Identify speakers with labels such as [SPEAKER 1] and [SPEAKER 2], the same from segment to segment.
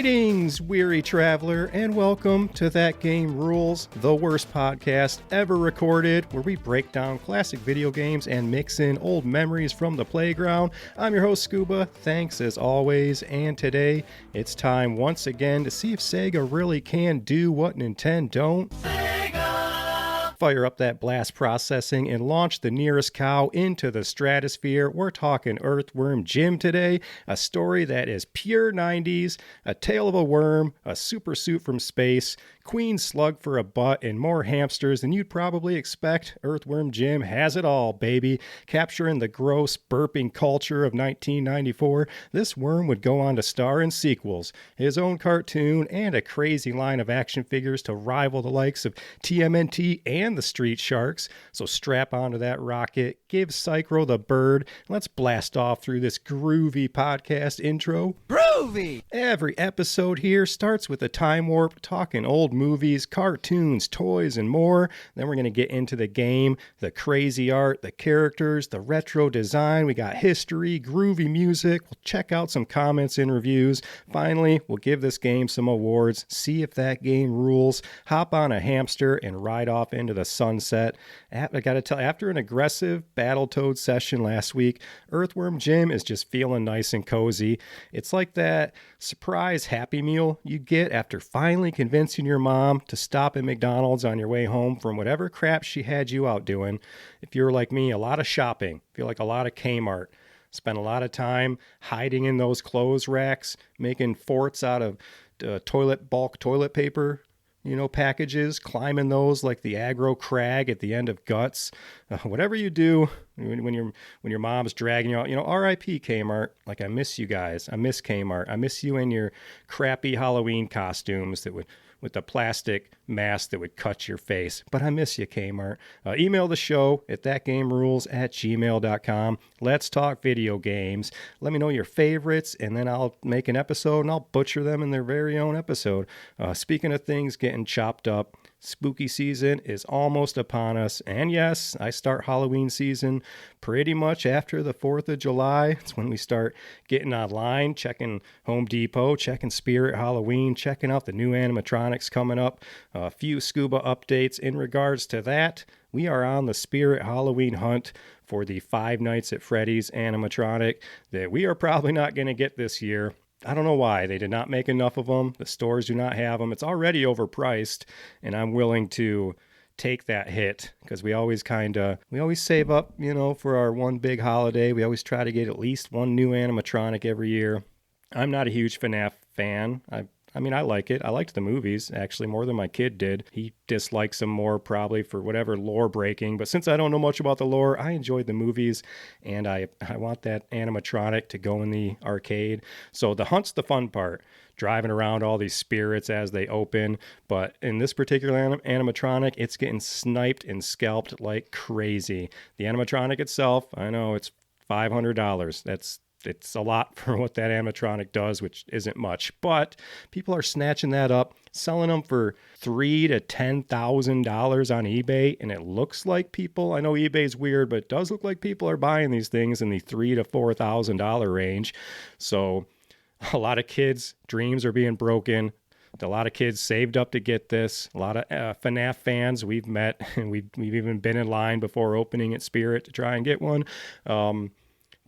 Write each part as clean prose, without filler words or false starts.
[SPEAKER 1] Greetings, weary traveler, and welcome to That Game Rules, the worst podcast ever recorded, where we break down classic video games and mix in old memories from the playground. I'm your host, Scuba. Thanks as always, and today it's time once again to see if Sega really can do what Nintendo don't. Fire up that blast processing and launch the nearest cow into the stratosphere. We're talking Earthworm Jim today, a story that is pure 90s, a tale of a worm, a super suit from space, queen slug for a butt, and more hamsters than you'd probably expect. Earthworm Jim has it all, baby. Capturing the gross, burping culture of 1994, this worm would go on to star in sequels, his own cartoon, and a crazy line of action figures to rival the likes of TMNT and the Street Sharks. So strap onto that rocket, give Psychro the bird, and let's blast off through this groovy podcast intro.
[SPEAKER 2] Groovy!
[SPEAKER 1] Every episode here starts with a time warp, talking old movies, cartoons, toys, and more. Then we're going to get into the game, the crazy art, the characters, the retro design. We got history, groovy music. We'll check out some comments and reviews. Finally, we'll give this game some awards, see if that game rules, hop on a hamster, and ride off into the sunset. I got to tell you, after an aggressive Battletoad session last week, Earthworm Jim is just feeling nice and cozy. It's like that surprise Happy Meal you get after finally convincing your mom to stop at McDonald's on your way home from whatever crap she had you out doing. If you're like me, a lot of shopping, feel like a lot of Kmart. Spent a lot of time hiding in those clothes racks, making forts out of bulk toilet paper, packages, climbing those like the aggro crag at the end of Guts. Whatever you do when your mom's dragging you out, R.I.P. Kmart. Like, I miss you guys. I miss Kmart. I miss you in your crappy Halloween costumes with the plastic mask that would cut your face. But I miss you, Kmart. Email the show at thatgamerules@gmail.com. Let's talk video games. Let me know your favorites, and then I'll make an episode, and I'll butcher them in their very own episode. Speaking of things getting chopped up, spooky season is almost upon us. And yes, I start Halloween season pretty much after the 4th of July. It's when we start getting online, checking Home Depot, checking Spirit Halloween, checking out the new animatronics coming up. A few Scuba updates in regards to that. We are on the Spirit Halloween hunt for the Five Nights at Freddy's animatronic that we are probably not going to get this year. I don't know why. They did not make enough of them. The stores do not have them. It's already overpriced, and I'm willing to take that hit because we always save up, for our one big holiday. We always try to get at least one new animatronic every year. I'm not a huge FNAF fan. I mean, I like it. I liked the movies, actually, more than my kid did. He dislikes them more probably for whatever lore breaking. But since I don't know much about the lore, I enjoyed the movies, and I want that animatronic to go in the arcade. So the hunt's the fun part, driving around all these spirits as they open. But in this particular animatronic, it's getting sniped and scalped like crazy. The animatronic itself, I know it's $500. It's a lot for what that animatronic does, which isn't much. But people are snatching that up, selling them for $3,000 to $10,000 on eBay. And it looks like people, I know eBay's weird, but it does look like people are buying these things in the $3,000 to $4,000 range. So a lot of kids' dreams are being broken. A lot of kids saved up to get this. A lot of FNAF fans we've met, and we've even been in line before opening at Spirit to try and get one. The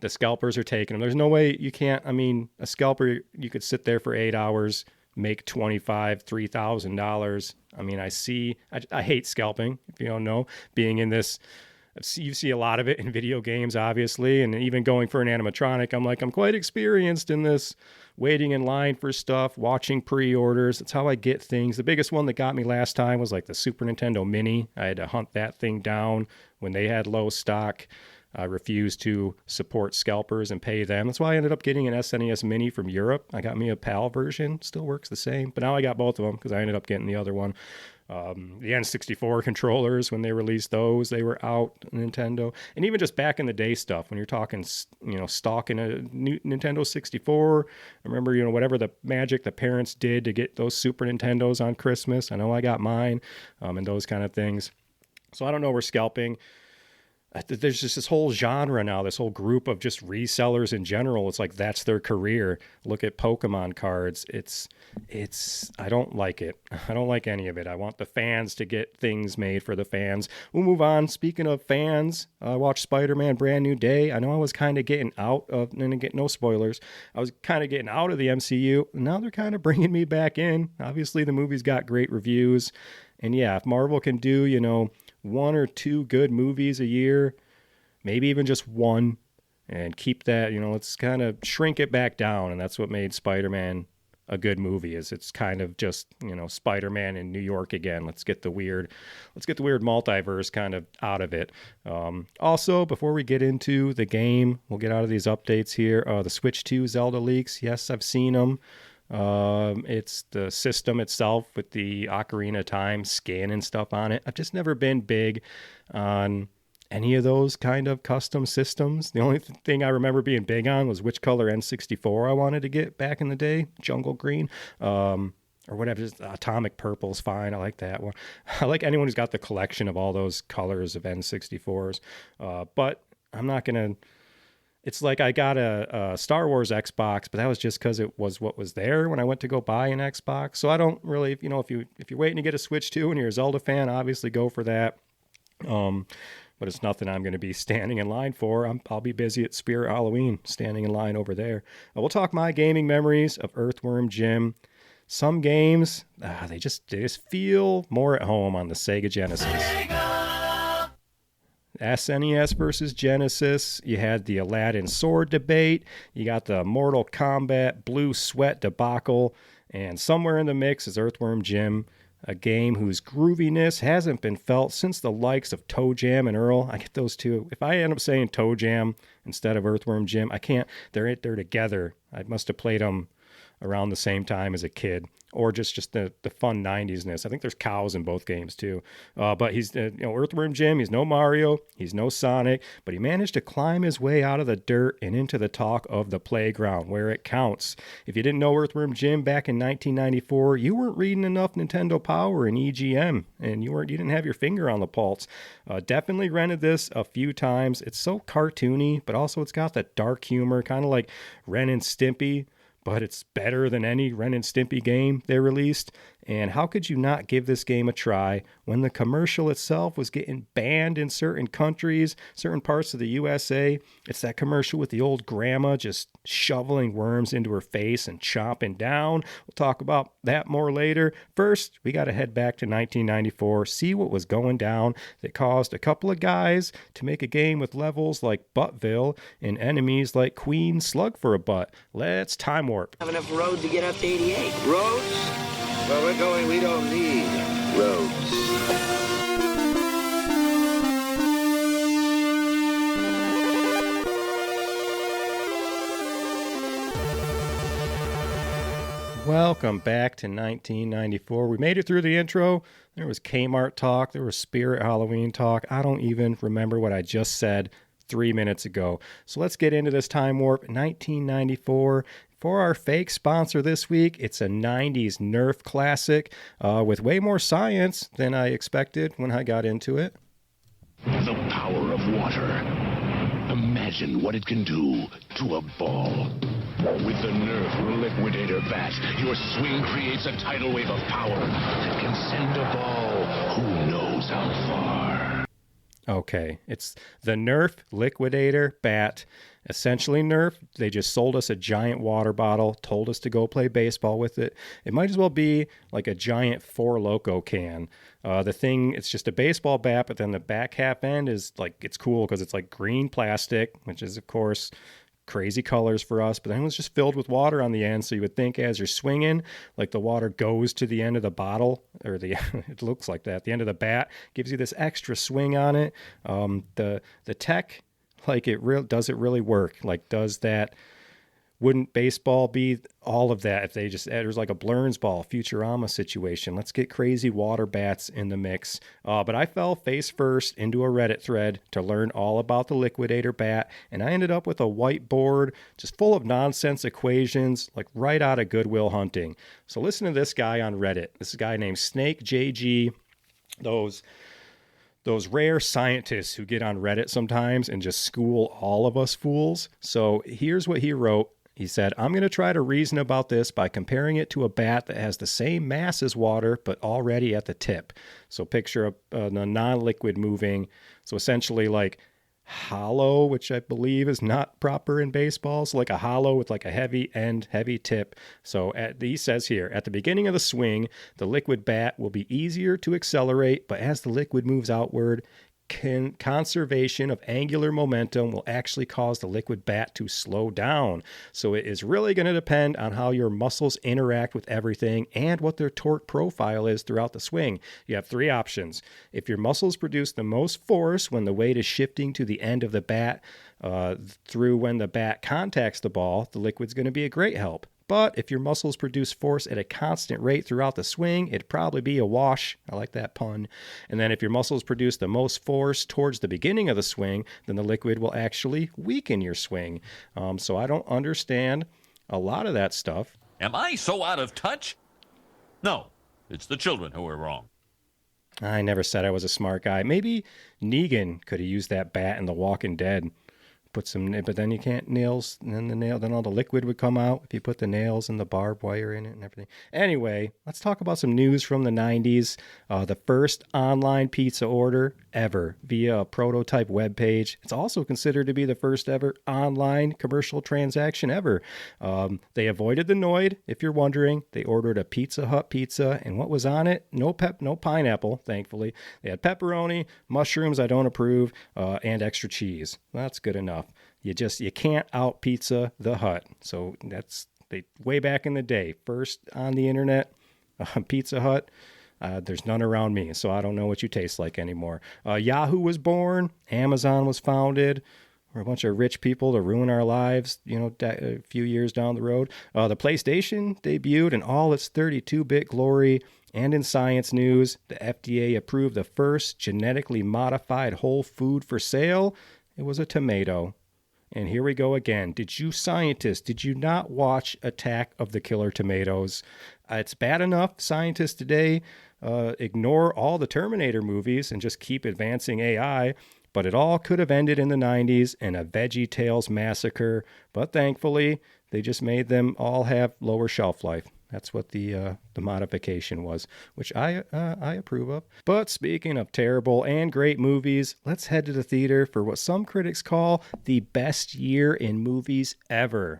[SPEAKER 1] scalpers are taking them. There's no way you can't. I mean, a scalper, you could sit there for 8 hours, make $2,500, $3,000. I mean, I hate scalping, if you don't know. Being in this, you see a lot of it in video games, obviously, and even going for an animatronic, I'm quite experienced in this, waiting in line for stuff, watching pre-orders. That's how I get things. The biggest one that got me last time was like the Super Nintendo Mini. I had to hunt that thing down when they had low stock. I refused to support scalpers and pay them. That's why I ended up getting an SNES Mini from Europe. I got me a PAL version. Still works the same. But now I got both of them because I ended up getting the other one. The N64 controllers, when they released those, they were out, Nintendo. And even just back in the day stuff, when you're talking, stalking a new Nintendo 64. I remember, whatever the magic the parents did to get those Super Nintendos on Christmas. I know I got mine, and those kind of things. So I don't know where scalping there's just this whole genre now, this whole group of just resellers in general. It's like that's their career. Look at Pokemon cards. I don't like it. I don't like any of it. I want the fans to get things made for the fans. We'll move on. Speaking of fans, I watched Spider-Man Brand New Day. I know I was kind of getting out of, and get no spoilers, I was kind of getting out of the MCU. Now they're kind of bringing me back in. Obviously, the movie's got great reviews. And yeah, if Marvel can do, one or two good movies a year, maybe even just one, and keep that, let's kind of shrink it back down. And that's what made Spider-Man a good movie, is it's kind of just, Spider-Man in New York again. Let's get the weird multiverse kind of out of it. Also, before we get into the game, we'll get out of these updates here. The Switch 2 Zelda leaks. Yes, I've seen them. It's the system itself with the Ocarina of Time skin and stuff on it. I've just never been big on any of those kind of custom systems. The only thing I remember being big on was which color N64 I wanted to get back in the day, jungle green, or whatever. Just atomic purple is fine. I like that one. I like anyone who's got the collection of all those colors of N64s. But I'm not going to... It's like I got a Star Wars Xbox, but that was just because it was what was there when I went to go buy an Xbox. So I don't really, if you're waiting to get a Switch 2 and you're a Zelda fan, obviously go for that. But it's nothing I'm going to be standing in line for. I'll be busy at Spirit Halloween, standing in line over there. We'll talk my gaming memories of Earthworm Jim. Some games, they just feel more at home on the Sega Genesis. SNES versus Genesis. You had the Aladdin sword debate. You got the Mortal Kombat Blue Sweat debacle. And somewhere in the mix is Earthworm Jim, a game whose grooviness hasn't been felt since the likes of Toe Jam and Earl. I get those two. If I end up saying Toe Jam instead of Earthworm Jim, I can't. They're together. I must have played them around the same time as a kid, or just the fun 90s-ness. I think there's cows in both games too. But he's, Earthworm Jim, he's no Mario, he's no Sonic, but he managed to climb his way out of the dirt and into the talk of the playground where it counts. If you didn't know Earthworm Jim back in 1994, you weren't reading enough Nintendo Power and EGM, and you didn't have your finger on the pulse. Definitely rented this a few times. It's so cartoony, but also it's got that dark humor, kind of like Ren and Stimpy, but it's better than any Ren and Stimpy game they released. And how could you not give this game a try when the commercial itself was getting banned in certain countries, certain parts of the USA? It's that commercial with the old grandma just shoveling worms into her face and chomping down. We'll talk about that more later. First, we got to head back to 1994, see what was going down that caused a couple of guys to make a game with levels like Buttville and enemies like Queen Slug for a Butt. Let's time warp.
[SPEAKER 2] Have enough road to get up to 88.
[SPEAKER 3] Roads? Where we're going, we don't need roads.
[SPEAKER 1] Welcome back to 1994. We made it through the intro. There was Kmart talk. There was Spirit Halloween talk. I don't even remember what I just said 3 minutes ago. So let's get into this time warp. 1994. For our fake sponsor this week, it's a 90s Nerf classic with way more science than I expected when I got into it.
[SPEAKER 4] The power of water. Imagine what it can do to a ball. With the Nerf Liquidator Bat, your swing creates a tidal wave of power that can send a ball who knows how far.
[SPEAKER 1] Okay, it's the Nerf Liquidator Bat. Essentially Nerf, they just sold us a giant water bottle, told us to go play baseball with it. It might as well be like a giant Four Loko can. The thing, it's just a baseball bat, but then the back half end is like, it's cool because it's like green plastic, which is of course crazy colors for us, but then it was just filled with water on the end. So you would think as you're swinging, like the water goes to the end of the bottle, or it looks like that. The end of the bat gives you this extra swing on it. The tech, like does it really work? Like, does that, wouldn't baseball be all of that if they just, there's like a Blurns ball, Futurama situation. Let's get crazy water bats in the mix. But I fell face first into a Reddit thread to learn all about the Liquidator Bat, and I ended up with a whiteboard just full of nonsense equations, like right out of Good Will Hunting. So listen to this guy on Reddit. This guy named Snake JG. those rare scientists who get on Reddit sometimes and just school all of us fools. So here's what he wrote. He said, I'm going to try to reason about this by comparing it to a bat that has the same mass as water, but already at the tip. So picture a non-liquid moving. So essentially like hollow, which I believe is not proper in baseball. So like a hollow with like a heavy end, heavy tip. So he says here, at the beginning of the swing, the liquid bat will be easier to accelerate, but as the liquid moves outward, conservation of angular momentum will actually cause the liquid bat to slow down. So it is really going to depend on how your muscles interact with everything and what their torque profile is throughout the swing. You have three options. If your muscles produce the most force when the weight is shifting to the end of the bat through when the bat contacts the ball, the liquid's going to be a great help. But if your muscles produce force at a constant rate throughout the swing, it'd probably be a wash. I like that pun. And then if your muscles produce the most force towards the beginning of the swing, then the liquid will actually weaken your swing. So I don't understand a lot of that stuff.
[SPEAKER 5] Am I so out of touch? No, it's the children who are wrong.
[SPEAKER 1] I never said I was a smart guy. Maybe Negan could have used that bat in The Walking Dead. Put some, but then you can't nails, and then all the liquid would come out if you put the nails and the barbed wire in it and everything. Anyway, let's talk about some news from the 90s. The first online pizza order ever via a prototype web page. It's also considered to be the first ever online commercial transaction ever. They avoided the Noid, if you're wondering. They ordered a Pizza Hut pizza, and what was on it? No pineapple, thankfully. They had pepperoni, mushrooms, I don't approve, and extra cheese. That's good enough. You can't out pizza the Hutt. So that's way back in the day. First on the internet, Pizza Hut. There's none around me, so I don't know what you taste like anymore. Yahoo was born. Amazon was founded. We're a bunch of rich people to ruin our lives, a few years down the road. The PlayStation debuted in all its 32-bit glory. And in science news, the FDA approved the first genetically modified whole food for sale. It was a tomato. And here we go again. Did you not watch Attack of the Killer Tomatoes? It's bad enough scientists today ignore all the Terminator movies and just keep advancing AI, but it all could have ended in the 90s in a Veggie Tales massacre. But thankfully, they just made them all have lower shelf life. That's what the modification was, which I approve of. But speaking of terrible and great movies, let's head to the theater for what some critics call the best year in movies ever.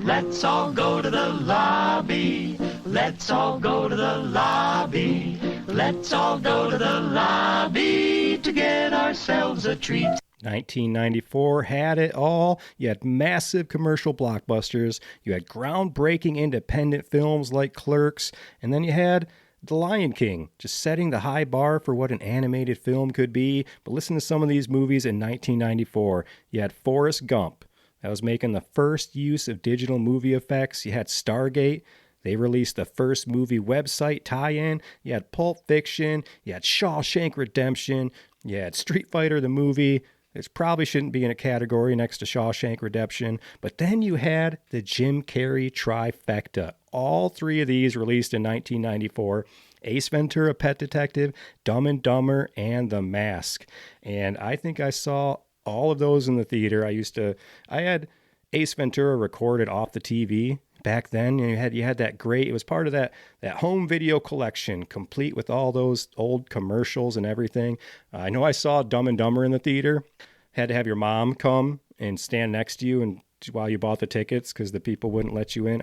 [SPEAKER 6] Let's all go to the lobby. Let's all go to the lobby. Let's all go to the lobby to get ourselves a treat.
[SPEAKER 1] 1994 had it all. You had massive commercial blockbusters. You had groundbreaking independent films like Clerks. And then you had The Lion King, just setting the high bar for what an animated film could be. But listen to some of these movies in 1994. You had Forrest Gump. That was making the first use of digital movie effects. You had Stargate. They released the first movie website tie-in. You had Pulp Fiction. You had Shawshank Redemption. You had Street Fighter the movie. It probably shouldn't be in a category next to Shawshank Redemption. But then you had the Jim Carrey trifecta. All three of these released in 1994. Ace Ventura, Pet Detective, Dumb and Dumber, and The Mask. And I think I saw all of those in the theater. I had Ace Ventura recorded off the TV. Back then, you had that great, it was part of that home video collection, complete with all those old commercials and everything. I know I saw Dumb and Dumber in the theater. Had to have your mom come and stand next to you and while you bought the tickets because the people wouldn't let you in.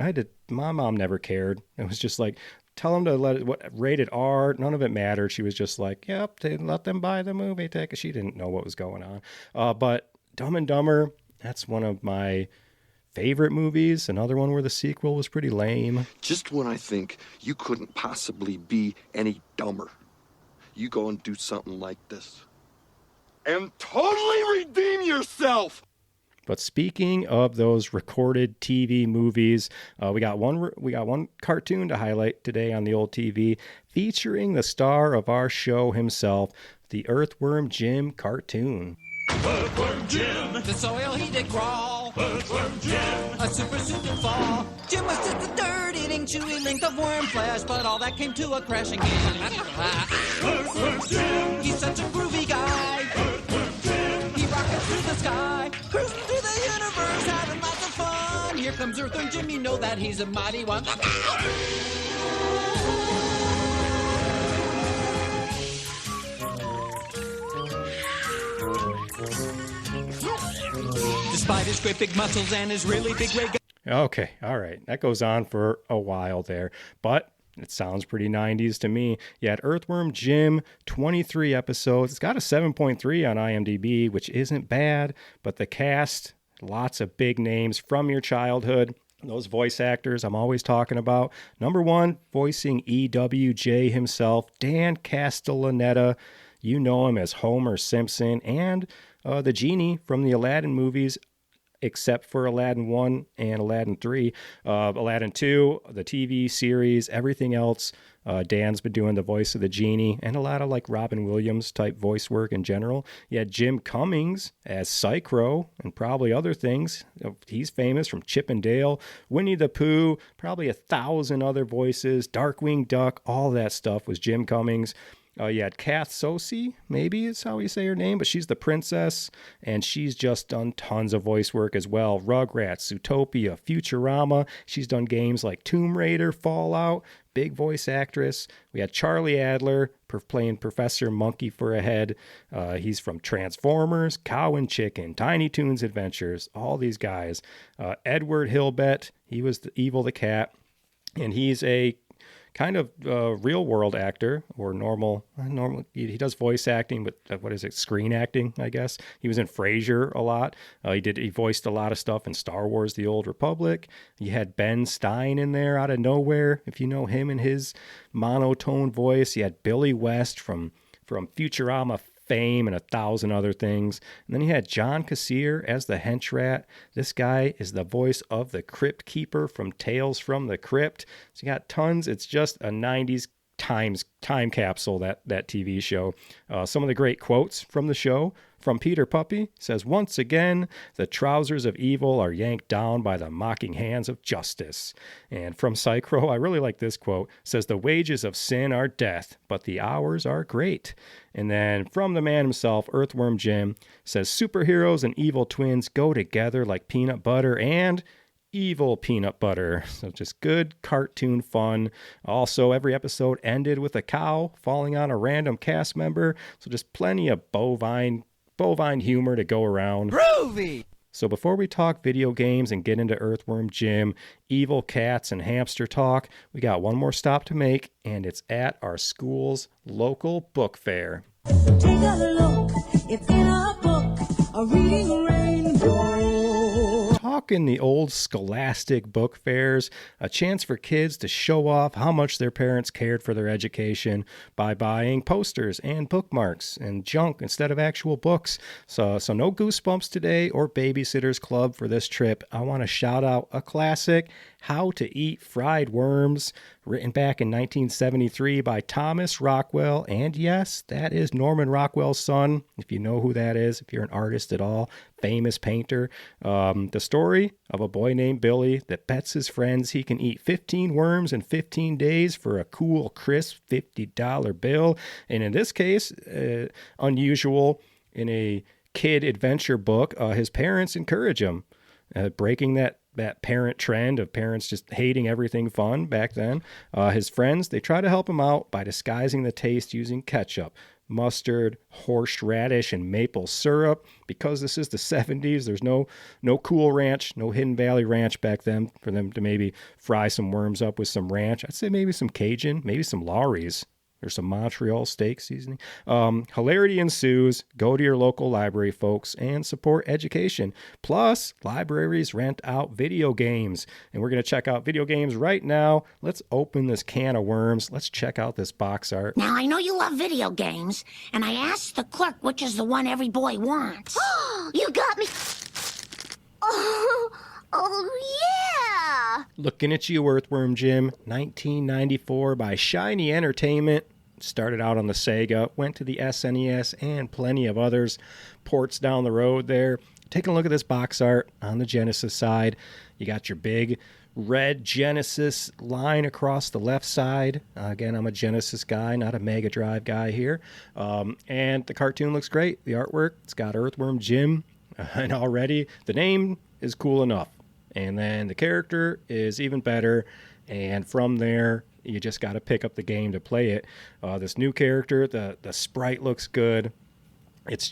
[SPEAKER 1] My mom never cared. It was just like, tell them to rated R. None of it mattered. She was just like, yep, let them buy the movie ticket. She didn't know what was going on. But Dumb and Dumber, that's one of my favorite movies. Another one where the sequel was pretty lame.
[SPEAKER 7] Just when I think you couldn't possibly be any dumber, you go and do something like this and totally redeem yourself.
[SPEAKER 1] But speaking of those recorded TV movies, we got one cartoon to highlight today on the old TV, featuring the star of our show himself, the Earthworm Jim cartoon.
[SPEAKER 6] Earthworm Jim, the soil he did crawl. Earthworm Jim, a super suit to fall. Jim was just a dirt-eating, chewy length of worm flesh, but all that came to a crashing end. Earthworm Jim, he's such a groovy guy. Earthworm Jim, he rockets through the sky, cruising through the universe, having lots of fun. Here comes Earthworm Jim, you know that he's a mighty one. Despite his great big muscles and his really big ray gun.
[SPEAKER 1] Okay, all right. That goes on for a while there, but it sounds pretty 90s to me. You had Earthworm Jim, 23 episodes. It's got a 7.3 on IMDb, which isn't bad, but the cast, lots of big names from your childhood. Those voice actors I'm always talking about. Number one, voicing EWJ himself, Dan Castellaneta. You know him as Homer Simpson and the genie from the Aladdin movies, except for Aladdin 1 and Aladdin 3. Aladdin 2, the TV series, everything else, Dan's been doing the voice of the genie and a lot of like Robin Williams type voice work in general. You had Jim Cummings as Psycho and probably other things. He's famous from Chip and Dale, Winnie the Pooh, probably 1,000 other voices, Darkwing Duck, all that stuff was Jim Cummings. You had Kath Soucie, maybe is how you say her name, but she's the princess, and she's just done tons of voice work as well. Rugrats, Zootopia, Futurama. She's done games like Tomb Raider, Fallout. Big voice actress. We had Charlie Adler playing Professor Monkey for a Head. He's from Transformers, Cow and Chicken, Tiny Toons Adventures, all these guys. Edward Hillbett, he was the cat, and he's a kind of real world actor or normal. He does voice acting, but screen acting, I guess. He was in Frasier a lot. He voiced a lot of stuff in Star Wars: The Old Republic. You had Ben Stein in there out of nowhere, if you know him and his monotone voice. You had Billy West from Futurama fame and 1,000 other things. And then you had John Kassir as the hench rat. This guy is the voice of the Crypt Keeper from Tales from the Crypt. So you got tons. It's just a 90s time capsule, that TV show. Some of the great quotes from the show. From Peter Puppy says, "Once again, the trousers of evil are yanked down by the mocking hands of justice." And from Psycho, I really like this quote, says, "The wages of sin are death, but the hours are great." And then from the man himself, Earthworm Jim, says, "Superheroes and evil twins go together like peanut butter and evil peanut butter." So just good cartoon fun. Also, every episode ended with a cow falling on a random cast member. So just plenty of bovine humor to go around.
[SPEAKER 6] Groovy!
[SPEAKER 1] So before we talk video games and get into Earthworm Jim, evil cats, and hamster talk, we got one more stop to make, and it's at our school's local book fair.
[SPEAKER 8] Take a look, it's in a book, a reading rainbow.
[SPEAKER 1] Talking the old scholastic book fairs, a chance for kids to show off how much their parents cared for their education by buying posters and bookmarks and junk instead of actual books. So no Goosebumps today or Babysitter's Club for this trip. I want to shout out a classic, How to Eat Fried Worms, written back in 1973 by Thomas Rockwell. And yes, that is Norman Rockwell's son, if you know who that is, if you're an artist at all, famous painter. The story of a boy named Billy that bets his friends he can eat 15 worms in 15 days for a cool, crisp $50 bill. And in this case, unusual in a kid adventure book, his parents encourage him, breaking that parent trend of parents just hating everything fun back then. His friends, they try to help him out by disguising the taste using ketchup, mustard, horseradish, and maple syrup. Because this is the 70s, there's no Cool Ranch, no Hidden Valley Ranch back then for them to maybe fry some worms up with some ranch. I'd say maybe some Cajun, maybe some Lawry's. There's some Montreal steak seasoning. Hilarity ensues. Go to your local library, folks, and support education. Plus, libraries rent out video games. And we're going to check out video games right now. Let's open this can of worms. Let's check out this box art.
[SPEAKER 9] Now, I know you love video games, and I asked the clerk which is the one every boy wants. You got me. Oh, yeah.
[SPEAKER 1] Looking at you, Earthworm Jim. 1994 by Shiny Entertainment. Started out on the Sega, went to the SNES and plenty of others. Ports down the road there. taking a look at this box art on the Genesis side. You got your big red Genesis line across the left side. Again, I'm a Genesis guy, not a Mega Drive guy here. And the cartoon looks great. The artwork, it's got Earthworm Jim. And already the name is cool enough. And then the character is even better. And from there, you just got to pick up the game to play it. This new character, the sprite looks good. It's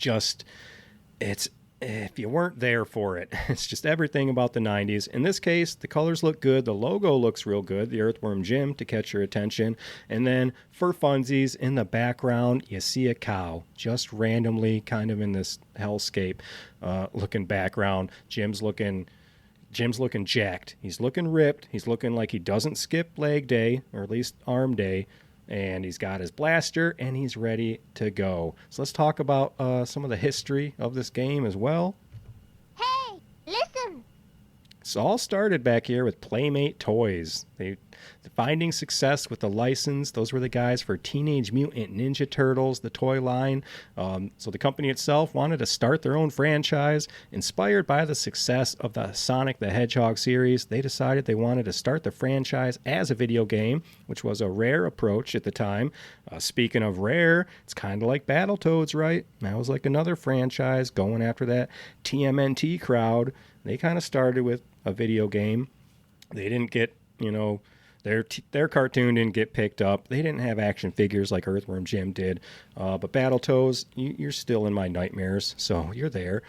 [SPEAKER 1] if you weren't there for it, it's just everything about the 90s. In this case, the colors look good. The logo looks real good, the Earthworm Jim, to catch your attention. And then for funsies, in the background, you see a cow just randomly kind of in this hellscape looking background. Jim's looking jacked. He's looking ripped. He's looking like he doesn't skip leg day, or at least arm day. And he's got his blaster, and he's ready to go. So let's talk about some of the history of this game as well.
[SPEAKER 9] Hey, listen.
[SPEAKER 1] It's all started back here with Playmate Toys. Finding success with the license. Those were the guys for Teenage Mutant Ninja Turtles, the toy line. So the company itself wanted to start their own franchise. Inspired by the success of the Sonic the Hedgehog series, they decided they wanted to start the franchise as a video game, which was a rare approach at the time. Speaking of rare, it's kind of like Battletoads, right? That was like another franchise going after that TMNT crowd. They kind of started with a video game. They didn't get, their cartoon didn't get picked up. They didn't have action figures like Earthworm Jim did. But Battletoads, you're still in my nightmares, so you're there.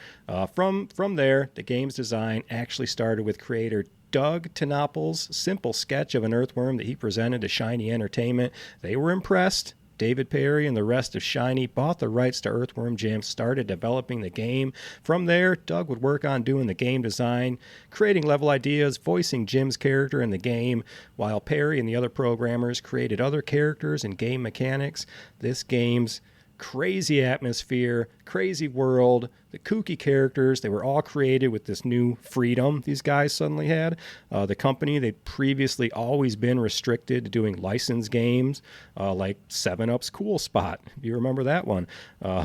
[SPEAKER 1] From there, the game's design actually started with creator Doug Tenople's simple sketch of an earthworm that he presented to Shiny Entertainment. They were impressed. David Perry and the rest of Shiny bought the rights to Earthworm Jim, started developing the game. From there, Doug would work on doing the game design, creating level ideas, voicing Jim's character in the game, while Perry and the other programmers created other characters and game mechanics. This game's crazy atmosphere, crazy world, the kooky characters, they were all created with this new freedom these guys suddenly had. The company, they'd previously always been restricted to doing licensed games, like 7-Up's Cool Spot, if you remember that one,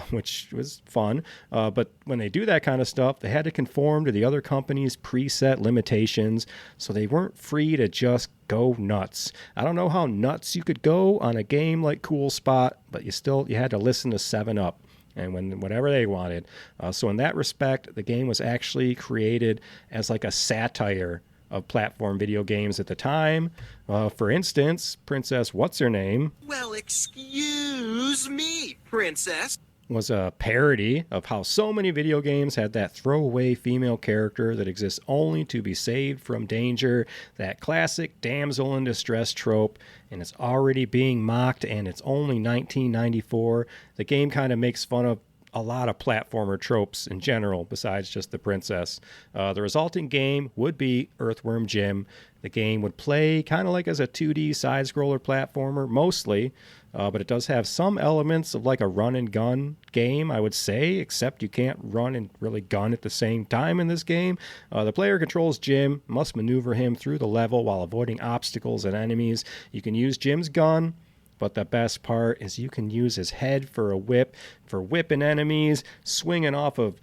[SPEAKER 1] which was fun. But when they do that kind of stuff, they had to conform to the other company's preset limitations, so they weren't free to just go nuts. I don't know how nuts you could go on a game like Cool Spot, but you had to listen to 7-Up and whatever they wanted. So in that respect, the game was actually created as like a satire of platform video games at the time. For instance, Princess What's-Her-Name,
[SPEAKER 3] Well, excuse me, Princess.
[SPEAKER 1] was a parody of how so many video games had that throwaway female character that exists only to be saved from danger, that classic damsel in distress trope, and it's already being mocked, and it's only 1994. The game kind of makes fun of a lot of platformer tropes in general, besides just the princess. The resulting game would be Earthworm Jim. The game would play kind of like as a 2D side-scroller platformer, mostly, but it does have some elements of like a run-and-gun game, I would say, except you can't run and really gun at the same time in this game. The player controls Jim, must maneuver him through the level while avoiding obstacles and enemies. You can use Jim's gun, but the best part is you can use his head for a whip, for whipping enemies, swinging off of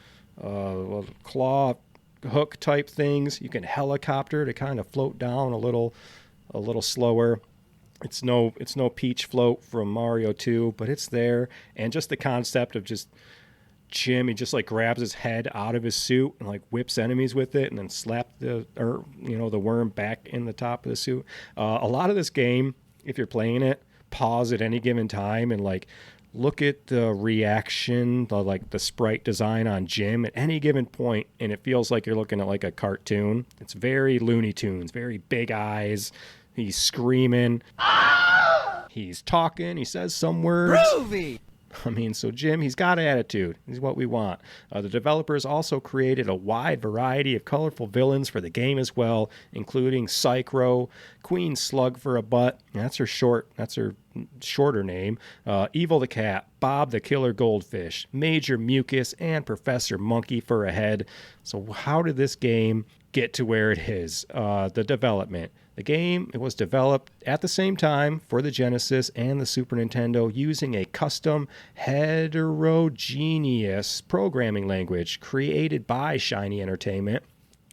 [SPEAKER 1] claw hook type things. You can helicopter to kind of float down a little slower. It's no Peach float from Mario 2, but it's there. And just the concept of just Jim, he just like grabs his head out of his suit and like whips enemies with it and then slap the worm back in the top of the suit. A lot of this game, if you're playing it, pause at any given time and like look at the reaction, the sprite design on Jim at any given point, and it feels like you're looking at like a cartoon. It's very Looney Tunes, very big eyes. He's screaming. He's talking. He says some words.
[SPEAKER 3] Groovy!
[SPEAKER 1] I mean, so Jim, he's got attitude. He's what we want. The developers also created a wide variety of colorful villains for the game as well, including Psychro, Queen Slug for a butt. That's her shorter name. Evil the Cat, Bob the Killer Goldfish, Major Mucus, and Professor Monkey for a head. So how did this game get to where it is? The development. The game, it was developed at the same time for the Genesis and the Super Nintendo using a custom heterogeneous programming language created by Shiny Entertainment.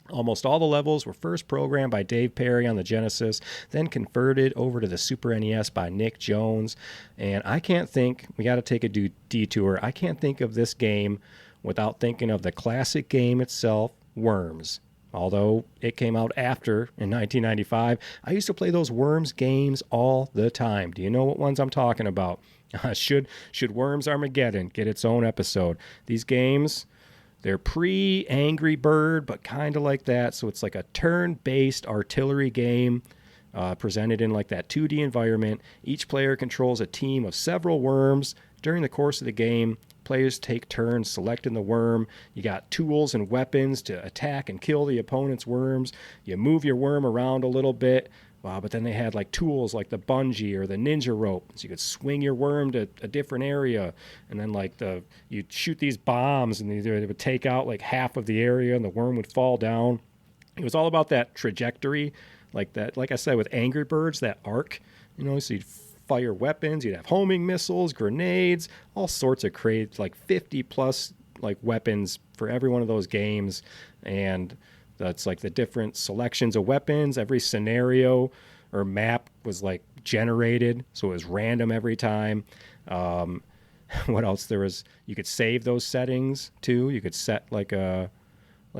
[SPEAKER 1] Almost all the levels were first programmed by Dave Perry on the Genesis, then converted over to the Super NES by Nick Jones. And I can't think, we got to take a detour, I can't think of this game without thinking of the classic game itself, Worms. Although it came out after, in 1995, I used to play those Worms games all the time. Do you know what ones I'm talking about? Should Worms Armageddon get its own episode? These games, they're pre-Angry Bird, but kind of like that. So it's like a turn-based artillery game presented in like that 2D environment. Each player controls a team of several worms. During the course of the game, players take turns selecting the worm. You got tools and weapons to attack and kill the opponent's worms. You move your worm around a little bit. But then they had like tools like the bungee or the ninja rope. So you could swing your worm to a different area. And then like you'd shoot these bombs and they would take out like half of the area and the worm would fall down. It was all about that trajectory. Like that, like I said, with Angry Birds, that arc, so you'd fire weapons, you'd have homing missiles, grenades, all sorts of crazy, like 50 plus like weapons for every one of those games. And that's like the different selections of weapons. Every scenario or map was like generated, so it was random every time. What else? You could save those settings too. You could set like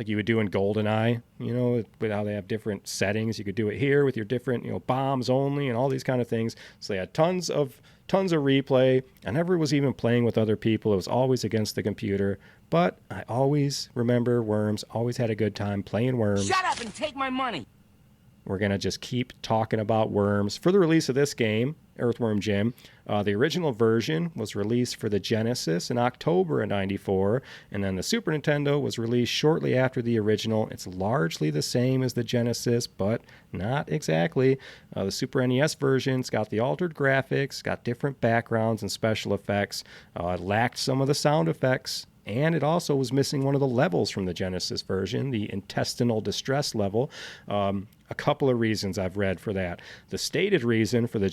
[SPEAKER 1] you would do in GoldenEye, with how they have different settings. You could do it here with your different, bombs only and all these kind of things. So they had tons of replay. I never was even playing with other people. It was always against the computer. But I always remember Worms, always had a good time playing Worms.
[SPEAKER 2] Shut up and take my money.
[SPEAKER 1] We're going to just keep talking about Worms. For the release of this game, Earthworm Jim, the original version was released for the Genesis in October of '94, and then the Super Nintendo was released shortly after the original. It's largely the same as the Genesis, but not exactly. The Super NES version's got the altered graphics, got different backgrounds and special effects. It lacked some of the sound effects. And it also was missing one of the levels from the Genesis version, the intestinal distress level. A couple of reasons I've read for that. The stated reason for the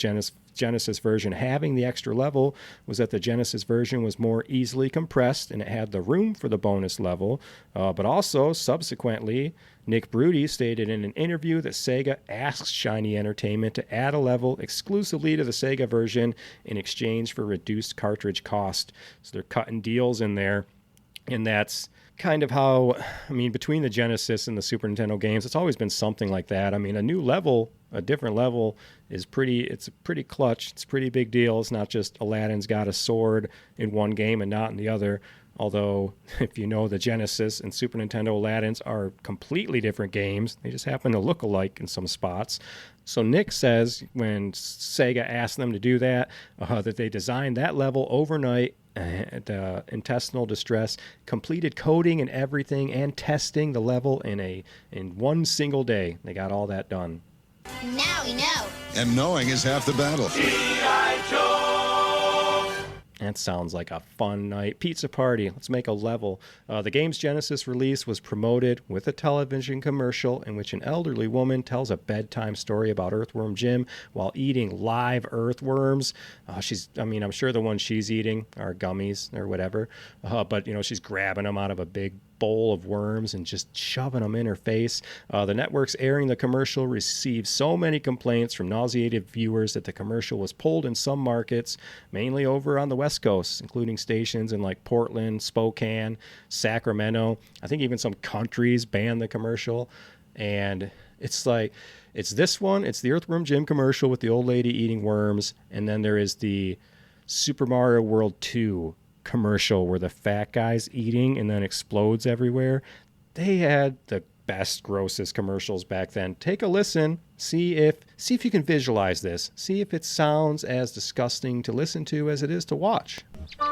[SPEAKER 1] Genesis version having the extra level was that the Genesis version was more easily compressed and it had the room for the bonus level. But also, subsequently, Nick Brudi stated in an interview that Sega asked Shiny Entertainment to add a level exclusively to the Sega version in exchange for reduced cartridge cost. So they're cutting deals in there. And that's kind of how, between the Genesis and the Super Nintendo games, it's always been something like that. A new level, a different level, it's pretty clutch. It's a pretty big deal. It's not just Aladdin's got a sword in one game and not in the other. Although, if you know, the Genesis and Super Nintendo Aladdins are completely different games. They just happen to look alike in some spots. So Nick says when Sega asked them to do that, that they designed that level overnight at intestinal distress, completed coding and everything, and testing the level in one single day. They got all that done.
[SPEAKER 9] Now we know.
[SPEAKER 10] And knowing is half the battle.
[SPEAKER 6] G.I. Joe!
[SPEAKER 1] That sounds like a fun night. Pizza party. Let's make a level. The game's Genesis release was promoted with a television commercial in which an elderly woman tells a bedtime story about Earthworm Jim while eating live earthworms. I'm sure the ones she's eating are gummies or whatever. But she's grabbing them out of a big bowl of worms and just shoving them in her face. The networks airing the commercial received so many complaints from nauseated viewers that the commercial was pulled in some markets, mainly over on the West Coast, including stations in like Portland, Spokane, Sacramento. I think even some countries banned the commercial. And it's this one. It's the Earthworm Jim commercial with the old lady eating worms. And then there is the Super Mario World 2 commercial where the fat guy's eating and then explodes everywhere. They had the best, grossest commercials back then. Take a listen. See if you can visualize this. See if it sounds as disgusting to listen to as it is to watch.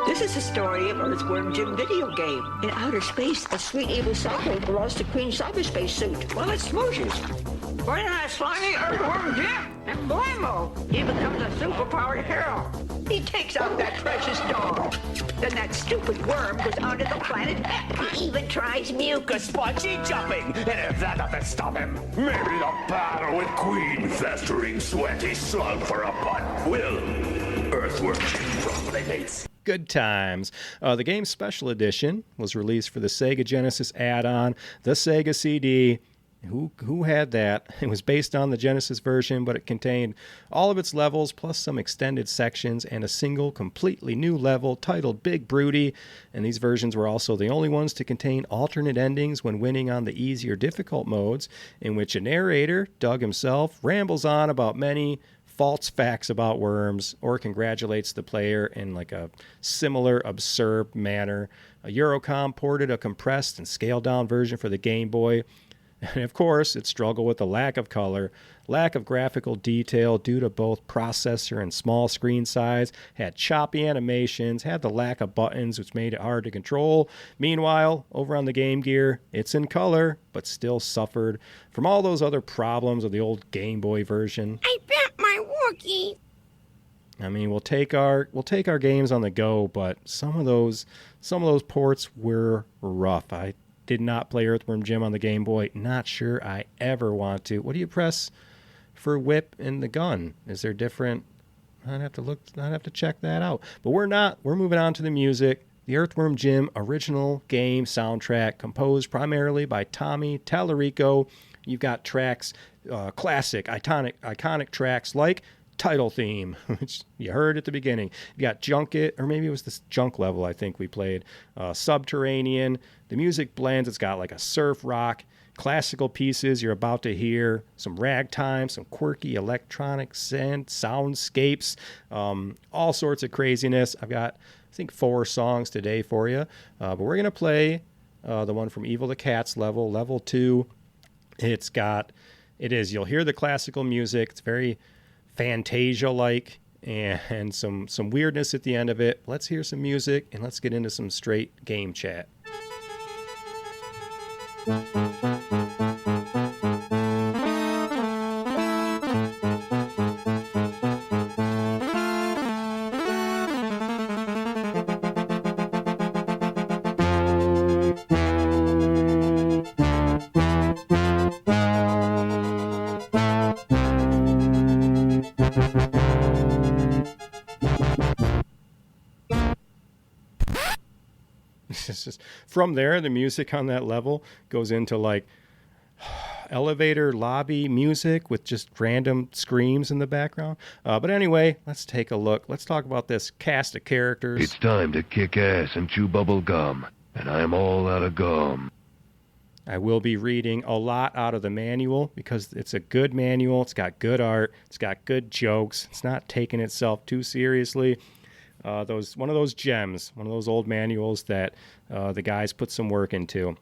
[SPEAKER 2] This is the story of Earthworm Jim video game. In outer space, a sweet evil cyclone lost to Queen Cyberspace suit. Well, it's Smooshes. Why not a slimy Earthworm Jim? And blammo, he becomes a superpowered hero. He takes out that precious dog. Then that stupid worm goes onto the planet Hutt. He even tries mucus
[SPEAKER 4] Spongy jumping, and if that doesn't stop him, maybe the battle with Queen festering sweaty slug for a butt will. Earthworm Jim probably mates.
[SPEAKER 1] Good times. The game's special edition was released for the Sega Genesis add-on, the Sega CD. Who had that? It was based on the Genesis version, but it contained all of its levels, plus some extended sections, and a single, completely new level titled Big Broody. And these versions were also the only ones to contain alternate endings when winning on the easier difficult modes, in which a narrator, Doug himself, rambles on about many false facts about worms or congratulates the player in like a similar absurd manner. Eurocom ported a compressed and scaled down version for the Game Boy. And of course, it struggled with the lack of color, lack of graphical detail due to both processor and small screen size, had choppy animations, had the lack of buttons, which made it hard to control. Meanwhile, over on the Game Gear, it's in color, but still suffered from all those other problems of the old Game Boy version.
[SPEAKER 9] I bet my Wookiee.
[SPEAKER 1] I mean, we'll take our games on the go, but some of those ports were rough. I did not play Earthworm Jim on the Game Boy. Not sure I ever want to. What do you press for whip in the gun? Is there different? I'd have to check that out. But we're not. We're moving on to the music. The Earthworm Jim original game soundtrack, composed primarily by Tommy Tallarico. You've got tracks, classic, iconic tracks like Title Theme, which you heard at the beginning. You got Junket, or maybe it was this Junk level I think we played. Subterranean. The music blends. It's got like a surf rock, classical pieces you're about to hear, some ragtime, some quirky electronic soundscapes, all sorts of craziness. I've got, I think, 4 songs today for you, but we're going to play the one from Evil the Cat's level 2. You'll hear the classical music. It's very Fantasia-like, and some weirdness at the end of it. Let's hear some music, and let's get into some straight game chat. From there, the music on that level goes into like elevator lobby music with just random screams in the background. But anyway, let's take a look. Let's talk about this cast of characters.
[SPEAKER 11] It's time to kick ass and chew bubble gum, and I'm all out of gum.
[SPEAKER 1] I will be reading a lot out of the manual because it's a good manual. It's got good art. It's got good jokes. It's not taking itself too seriously. One of those gems, one of those old manuals that the guys put some work into.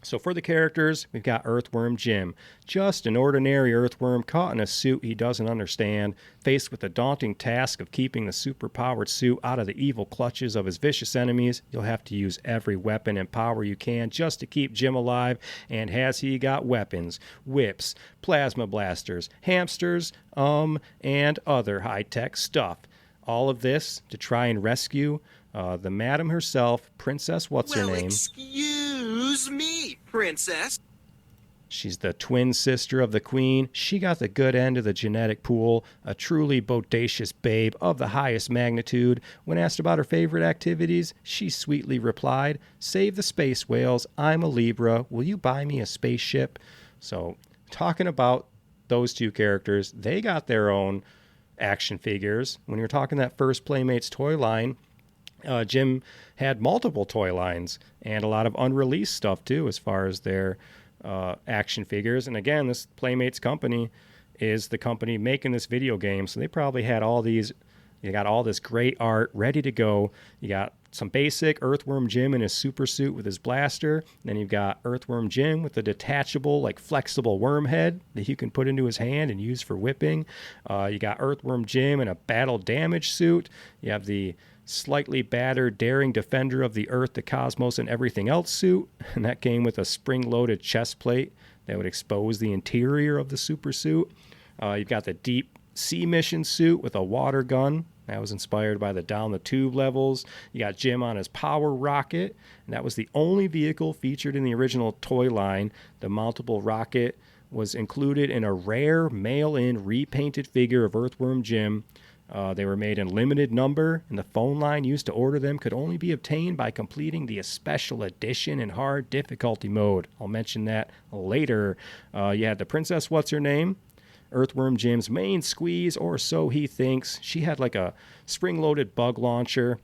[SPEAKER 1] So for the characters, we've got Earthworm Jim, just an ordinary earthworm caught in a suit he doesn't understand, faced with the daunting task of keeping the superpowered suit out of the evil clutches of his vicious enemies. You'll have to use every weapon and power you can just to keep Jim alive, and has he got weapons, whips, plasma blasters, hamsters, and other high-tech stuff. All of this to try and rescue the madam herself, Princess What's-Her-Name.
[SPEAKER 12] Excuse me, Princess.
[SPEAKER 1] She's the twin sister of the Queen. She got the good end of the genetic pool, a truly bodacious babe of the highest magnitude. When asked about her favorite activities, she sweetly replied, "Save the space whales. I'm a Libra. Will you buy me a spaceship?" So, talking about those two characters, they got their own action figures. When you're talking that first Playmates toy line, Jim had multiple toy lines and a lot of unreleased stuff too as far as their action figures. And again, this Playmates company is the company making this video game, so they probably had all these. You got all this great art ready to go. You got some basic Earthworm Jim in his super suit with his blaster. Then you've got Earthworm Jim with the detachable, like flexible worm head that you can put into his hand and use for whipping. You got Earthworm Jim in a battle damage suit. You have the slightly battered, daring defender of the Earth, the cosmos, and everything else suit. And that came with a spring-loaded chest plate that would expose the interior of the super suit. You've got the deep sea mission suit with a water gun. That was inspired by the down the tube levels. You got Jim on his power rocket, and that was the only vehicle featured in the original toy line. The mountable rocket was included in a rare mail-in repainted figure of Earthworm Jim. They were made in limited number, and the phone line used to order them could only be obtained by completing the special edition in hard difficulty mode. I'll mention that later. You had the Princess What's-Her-Name, Earthworm Jim's main squeeze, or so he thinks. She had like a spring-loaded bug launcher.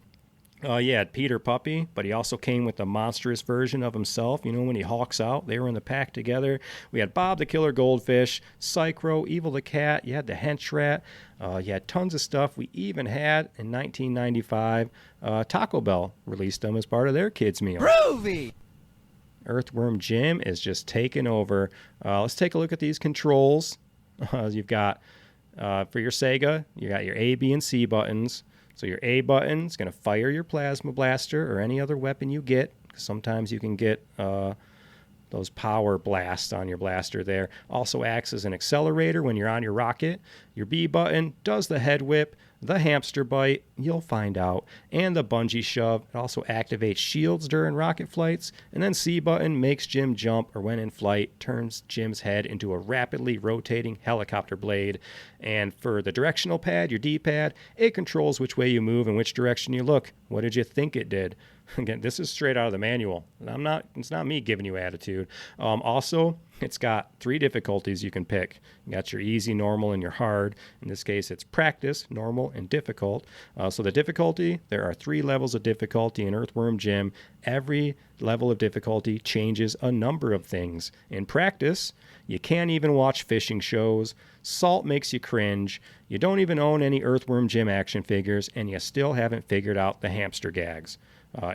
[SPEAKER 1] You had Peter Puppy, but he also came with a monstrous version of himself. You know, when he hulks out, they were in the pack together. We had Bob the Killer Goldfish, Psychro, Evil the Cat. You had the Hench Rat. You had tons of stuff. We even had, in 1995, Taco Bell released them as part of their kids' meal.
[SPEAKER 12] Groovy!
[SPEAKER 1] Earthworm Jim is just taking over. Let's take a look at these controls. You've got, for your Sega, you got your A, B, and C buttons. So your A button is going to fire your plasma blaster or any other weapon you get. Sometimes you can get those power blasts on your blaster there. Also acts as an accelerator when you're on your rocket. Your B button does the head whip, the hamster bite, you'll find out, and the bungee shove. It also activates shields during rocket flights. And then C button makes Jim jump, or when in flight, turns Jim's head into a rapidly rotating helicopter blade. And for the directional pad, your D-pad, it controls which way you move and which direction you look. What did you think it did? Again, this is straight out of the manual. It's not me giving you attitude. Also, it's got 3 difficulties you can pick. You got your easy, normal, and your hard. In this case, it's practice, normal, and difficult. So the difficulty, there are 3 levels of difficulty in Earthworm Jim. Every level of difficulty changes a number of things. In practice, you can't even watch fishing shows. Salt makes you cringe. You don't even own any Earthworm Jim action figures, and you still haven't figured out the hamster gags.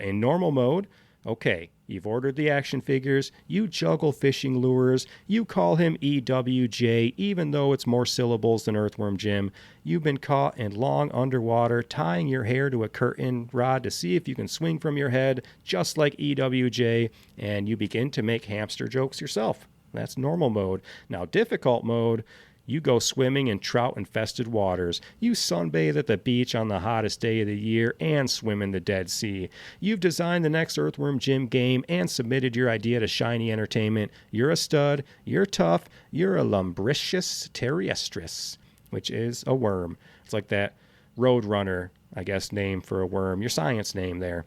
[SPEAKER 1] In normal mode, okay, you've ordered the action figures, you juggle fishing lures, you call him EWJ, even though it's more syllables than Earthworm Jim. You've been caught in long underwater, tying your hair to a curtain rod to see if you can swing from your head, just like EWJ, and you begin to make hamster jokes yourself. That's normal mode. Now, difficult mode, you go swimming in trout-infested waters. You sunbathe at the beach on the hottest day of the year and swim in the Dead Sea. You've designed the next Earthworm Jim game and submitted your idea to Shiny Entertainment. You're a stud. You're tough. You're a lumbricious terrestris, which is a worm. It's like that Roadrunner, I guess, name for a worm. Your science name there.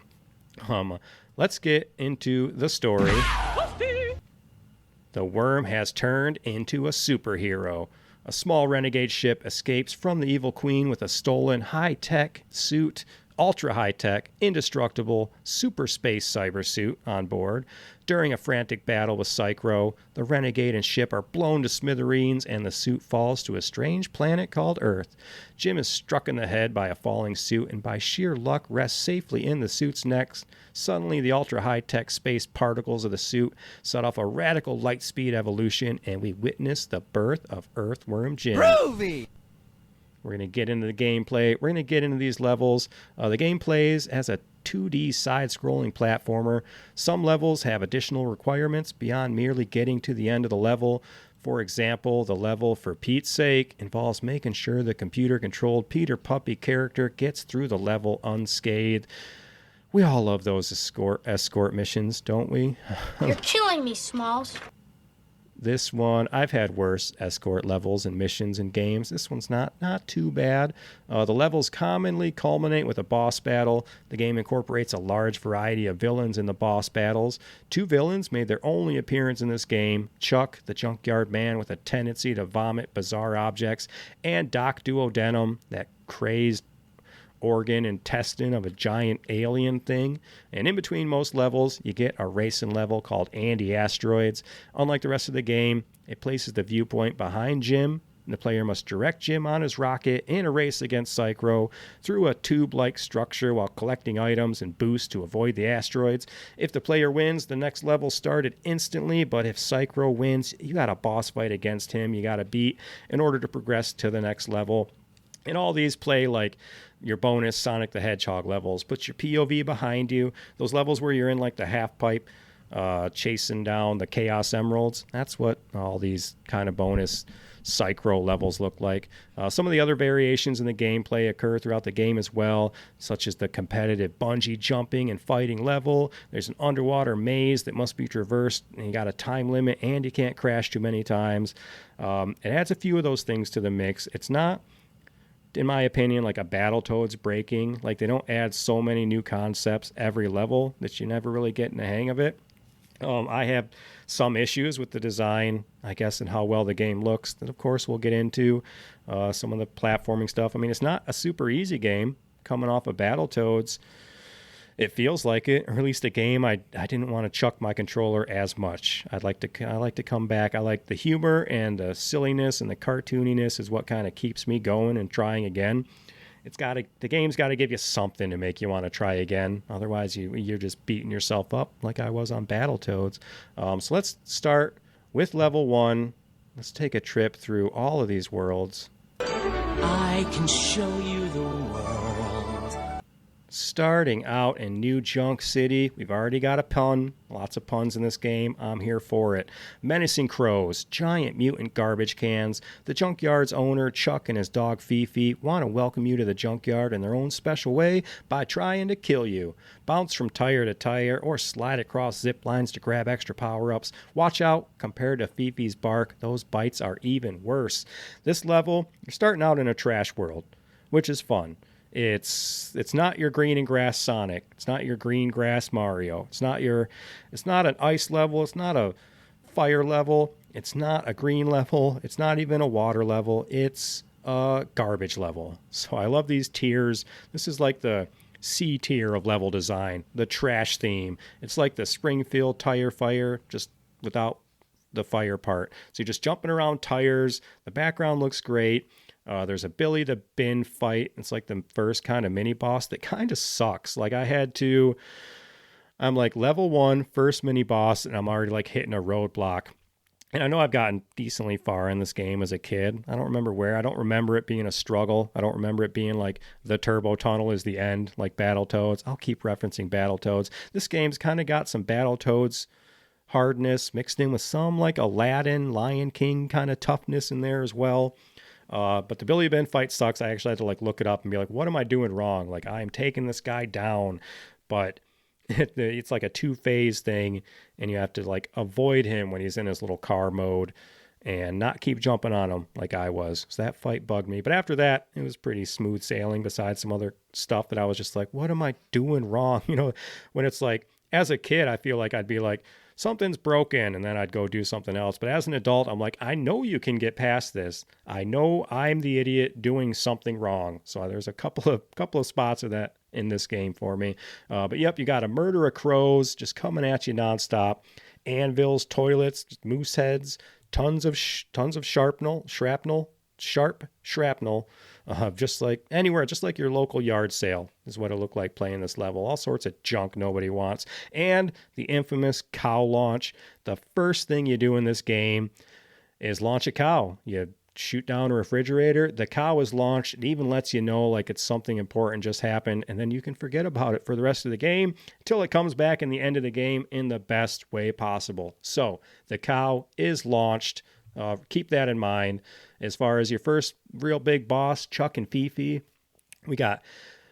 [SPEAKER 1] Let's get into the story. The worm has turned into a superhero. A small renegade ship escapes from the evil queen with a stolen high-tech suit, ultra-high-tech, indestructible, super space cyber suit on board. During a frantic battle with Psychro, the renegade and ship are blown to smithereens and the suit falls to a strange planet called Earth. Jim is struck in the head by a falling suit and by sheer luck rests safely in the suit's neck. Suddenly, the ultra-high-tech space particles of the suit set off a radical light-speed evolution, and we witness the birth of Earthworm Jim.
[SPEAKER 12] Groovy!
[SPEAKER 1] We're going to get into the gameplay. We're going to get into these levels. The game plays as a 2D side-scrolling platformer. Some levels have additional requirements beyond merely getting to the end of the level. For example, the level For Pete's Sake involves making sure the computer-controlled Peter Puppy character gets through the level unscathed. We all love those escort missions, don't we?
[SPEAKER 9] You're killing me, Smalls.
[SPEAKER 1] This one, I've had worse escort levels and missions in games. This one's not too bad. The levels commonly culminate with a boss battle. The game incorporates a large variety of villains in the boss battles. 2 villains made their only appearance in this game. Chuck, the junkyard man with a tendency to vomit bizarre objects, and Doc Duodenum, that crazed organ intestine of a giant alien thing. And in between most levels, you get a racing level called Andy Asteroids. Unlike the rest of the game, it places the viewpoint behind Jim. The player must direct Jim on his rocket in a race against Psychro through a tube-like structure while collecting items and boosts to avoid the asteroids. If the player wins, the next level started instantly, but if Psychro wins, you got a boss fight against him you got to beat in order to progress to the next level. And all these play like your bonus Sonic the Hedgehog levels. Put your POV behind you. Those levels where you're in like the half pipe chasing down the Chaos Emeralds. That's what all these kind of bonus Psychro levels look like. Some of the other variations in the gameplay occur throughout the game as well, such as the competitive bungee jumping and fighting level. There's an underwater maze that must be traversed, and you got a time limit, and you can't crash too many times. It adds a few of those things to the mix. It's not, in my opinion, like a Battletoads breaking. Like, they don't add so many new concepts every level that you never really get in the hang of it. I have some issues with the design, I guess, and how well the game looks. That, of course, we'll get into some of the platforming stuff. I mean, it's not a super easy game coming off of Battletoads. It feels like it, or at least a game I didn't want to chuck my controller as much. I like to come back. I like the humor and the silliness and the cartooniness is what kind of keeps me going and trying again. The game's got to give you something to make you want to try again. Otherwise, you're just beating yourself up like I was on Battletoads. So let's start with level 1. Let's take a trip through all of these worlds.
[SPEAKER 6] I can show you the world.
[SPEAKER 1] Starting out in New Junk City, we've already got a pun. Lots of puns in this game. I'm here for it. Menacing crows, giant mutant garbage cans. The junkyard's owner, Chuck, and his dog Fifi want to welcome you to the junkyard in their own special way by trying to kill you. Bounce from tire to tire or slide across zip lines to grab extra power-ups. Watch out, compared to Fifi's bark, those bites are even worse. This level, you're starting out in a trash world, which is fun. It's not your green and grass Sonic. It's not your green grass Mario. It's not an ice level. It's not a fire level. It's not a green level. It's not even a water level. It's a garbage level. So I love these tiers. This is like the C tier of level design, the trash theme. It's like the Springfield tire fire, just without the fire part. So you're just jumping around tires. The background looks great. There's a Billy the Bin fight. It's like the first kind of mini boss that kind of sucks. Like I'm like level 1, first mini boss, and I'm already like hitting a roadblock. And I know I've gotten decently far in this game as a kid. I don't remember where. I don't remember it being a struggle. I don't remember it being like the turbo tunnel is the end, like Battletoads. I'll keep referencing Battletoads. This game's kind of got some Battletoads hardness mixed in with some like Aladdin, Lion King kind of toughness in there as well. But the Billy Ben fight sucks. I actually had to like look it up and be like, what am I doing wrong? Like, I'm taking this guy down, but it's like a 2-phase thing, and you have to like avoid him when he's in his little car mode and not keep jumping on him like I was. So that fight bugged me. But after that, it was pretty smooth sailing besides some other stuff that I was just like, what am I doing wrong? You know, when it's like, as a kid, I feel like I'd be like, something's broken, and then I'd go do something else. But as an adult, I'm like, I know you can get past this. I know I'm the idiot doing something wrong. So there's a couple of spots of that in this game for me. But yep, you got a murder of crows just coming at you nonstop. Anvils, toilets, moose heads, tons of sharp shrapnel, just like anywhere, just like your local yard sale is what it looked like playing this level. All sorts of junk nobody wants. And the infamous cow launch. The first thing you do in this game is launch a cow. You shoot down a refrigerator. The cow is launched. It even lets you know like it's something important just happened, and then you can forget about it for the rest of the game until it comes back in the end of the game in the best way possible. So the cow is launched. Keep that in mind. As far as your first real big boss, Chuck and Fifi, we got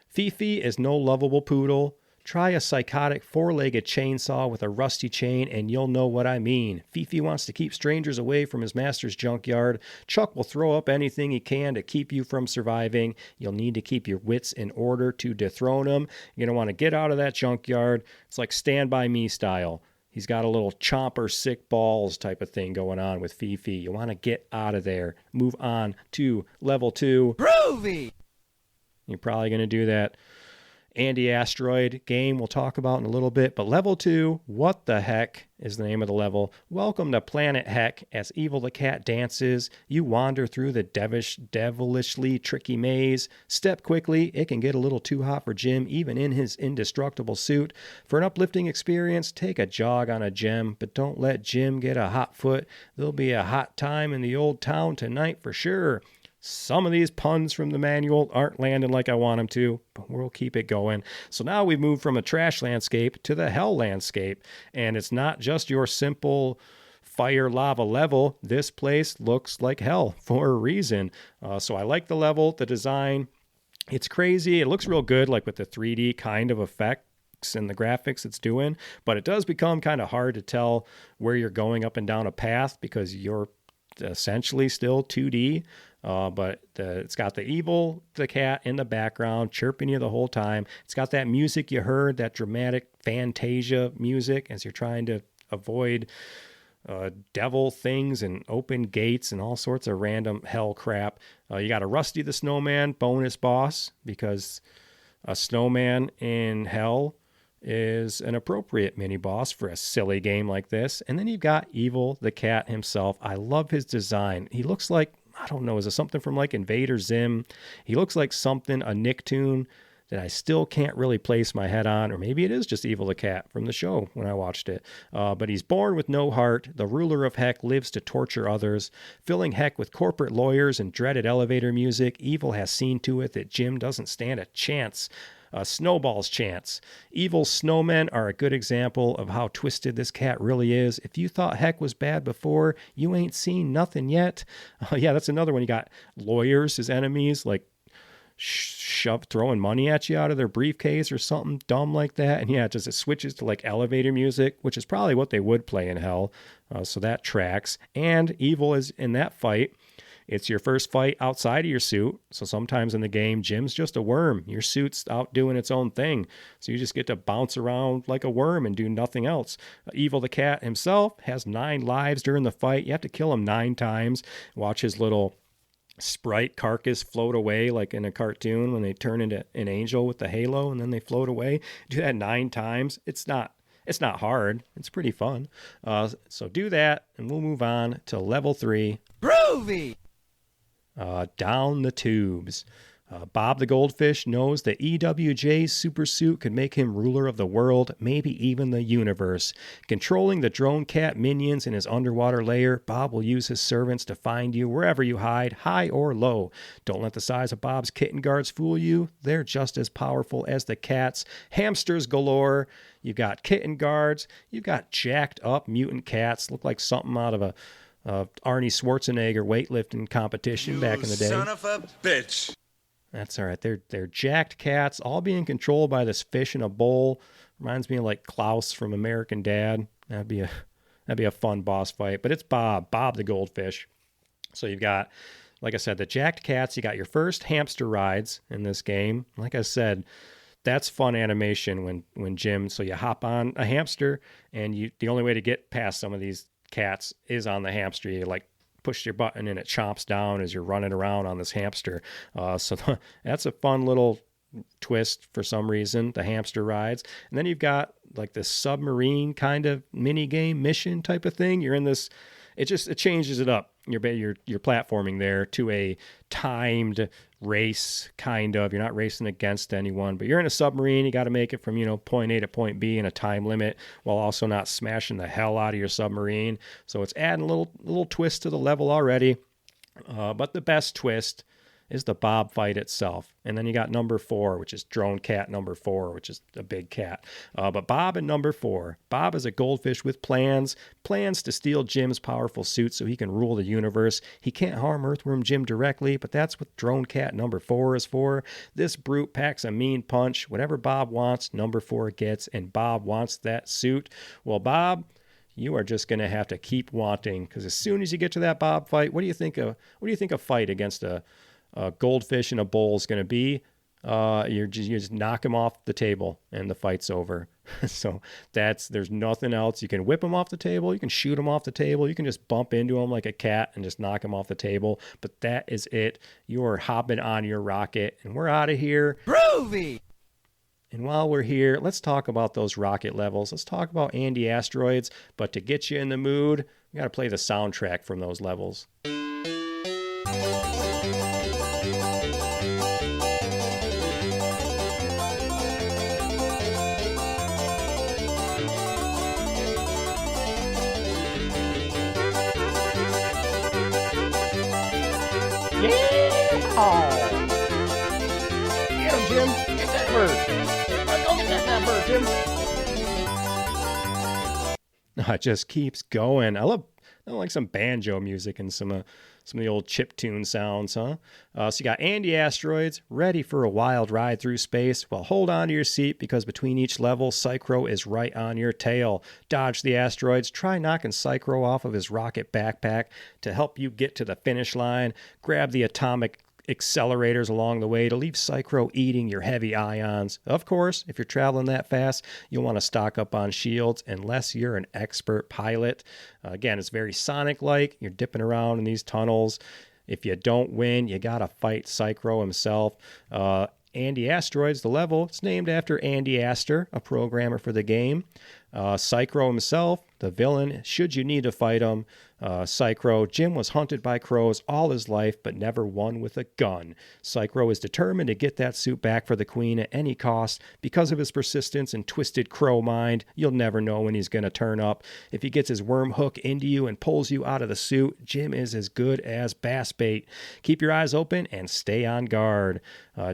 [SPEAKER 1] Fifi is no lovable poodle. Try a psychotic 4-legged chainsaw with a rusty chain and you'll know what I mean. Fifi wants to keep strangers away from his master's junkyard. Chuck will throw up anything he can to keep you from surviving. You'll need to keep your wits in order to dethrone him. You're going to want to get out of that junkyard. It's like Stand By Me style. He's got a little chomper sick balls type of thing going on with Fifi. You want to get out of there. Move on to level 2.
[SPEAKER 12] Groovy!
[SPEAKER 1] You're probably going to do that Andy-Asteroid game we'll talk about in a little bit. But level 2, What the Heck is the name of the level. Welcome to Planet Heck. As Evil the Cat dances, you wander through the devilishly tricky maze. Step quickly. It can get a little too hot for Jim, even in his indestructible suit. For an uplifting experience, take a jog on a gem, but don't let Jim get a hot foot. There'll be a hot time in the old town tonight for sure. Some of these puns from the manual aren't landing like I want them to, but we'll keep it going. So now we've moved from a trash landscape to the hell landscape, and it's not just your simple fire lava level. This place looks like hell for a reason. So I like the level, the design. It's crazy. It looks real good, like with the 3D kind of effects and the graphics it's doing, but it does become kind of hard to tell where you're going up and down a path because you're essentially still 2D. But it's got the cat in the background chirping you the whole time. It's got that music you heard, that dramatic Fantasia music as you're trying to avoid devil things and open gates and all sorts of random hell crap. You got a Rusty the Snowman bonus boss because a snowman in hell is an appropriate mini boss for a silly game like this. And then you've got Evil the cat himself. I love his design. He looks like, I don't know, is it something from like Invader Zim? He looks like something, a Nicktoon that I still can't really place my head on, or maybe it is just Evil the cat from the show when I watched it. But he's born with no heart. The ruler of Heck lives to torture others, filling Heck with corporate lawyers and dreaded elevator music. Evil has seen to it that Jim doesn't stand a chance. A snowball's chance. Evil snowmen are a good example of how twisted this cat really is. If you thought Heck was bad before, you ain't seen nothing yet. Yeah, that's another one. You got lawyers as enemies, like throwing money at you out of their briefcase or something dumb like that. And yeah, it switches to like elevator music, which is probably what they would play in hell. So that tracks. And Evil is in that fight. It's your first fight outside of your suit. So sometimes in the game, Jim's just a worm. Your suit's out doing its own thing. So you just get to bounce around like a worm and do nothing else. Evil the cat himself has 9 lives during the fight. You have to kill him 9 times. Watch his little sprite carcass float away like in a cartoon when they turn into an angel with the halo and then they float away. Do that 9 times. It's not hard. It's pretty fun. So do that and we'll move on to level 3.
[SPEAKER 12] Groovy!
[SPEAKER 1] Down the tubes. Bob the Goldfish knows that EWJ's super suit could make him ruler of the world, maybe even the universe. Controlling the drone cat minions in his underwater lair, Bob will use his servants to find you wherever you hide, high or low. Don't let the size of Bob's kitten guards fool you. They're just as powerful as the cats. Hamsters galore. You've got kitten guards. You've got jacked up mutant cats. Look like something out of a Arnie Schwarzenegger weightlifting competition back in the day.
[SPEAKER 12] Son of a bitch.
[SPEAKER 1] That's all right. They're jacked cats, all being controlled by this fish in a bowl. Reminds me of like Klaus from American Dad. That'd be a fun boss fight. But it's Bob the Goldfish. So you've got, like I said, the jacked cats. You got your first hamster rides in this game. Like I said, that's fun animation when Jim. So you hop on a hamster, and the only way to get past some of these cats is on the hamster. You like push your button and it chomps down as you're running around on this hamster. So that's a fun little twist for some reason, the hamster rides. And then you've got like this submarine kind of mini game mission type of thing. You're in this, it changes it up. You're platforming there to a timed race kind of. You're not racing against anyone, but you're in a submarine. You got to make it from, point A to point B in a time limit while also not smashing the hell out of your submarine. So it's adding a little twist to the level already. But the best twist is the Bob fight itself. And then you got number 4, which is drone cat number 4, which is a big cat. But Bob and number 4. Bob is a goldfish with plans to steal Jim's powerful suit so he can rule the universe. He can't harm Earthworm Jim directly, but that's what drone cat number 4 is for. This brute packs a mean punch. Whatever Bob wants, number 4 gets, and Bob wants that suit. Well, Bob, you are just going to have to keep wanting, because as soon as you get to that Bob fight, what do you think a fight against a goldfish in a bowl is going to be? You just knock him off the table and the fight's over. So there's nothing else. You can whip him off the table. You can shoot him off the table. You can just bump into him like a cat and just knock him off the table. But that is it. You are hopping on your rocket and we're out of here.
[SPEAKER 12] Groovy!
[SPEAKER 1] And while we're here, let's talk about those rocket levels. Let's talk about Andy Asteroids. But to get you in the mood, we got to play the soundtrack from those levels. Yeah! Get him, Jim. Get that bird. Go get that bird, Jim. It just keeps going. I like some banjo music and some of the old chiptune sounds, huh? So you got Andy Asteroids ready for a wild ride through space. Well, hold on to your seat because between each level, Psychro is right on your tail. Dodge the asteroids. Try knocking Psychro off of his rocket backpack to help you get to the finish line. Grab the atomic accelerators along the way to leave Psychro eating your heavy ions. Of course, if you're traveling that fast, you'll want to stock up on shields unless you're an expert pilot. Again, it's very Sonic-like. You're dipping around in these tunnels. If you don't win, you gotta fight Psychro himself. Andy Asteroids, the level, it's named after Andy Astor, a programmer for the game. Psychro himself, the villain, should you need to fight him. Psychro, Jim was hunted by crows all his life, but never won with a gun. Psychro is determined to get that suit back for the queen at any cost. Because of his persistence and twisted crow mind, you'll never know when he's going to turn up. If he gets his worm hook into you and pulls you out of the suit, Jim is as good as bass bait. Keep your eyes open and stay on guard.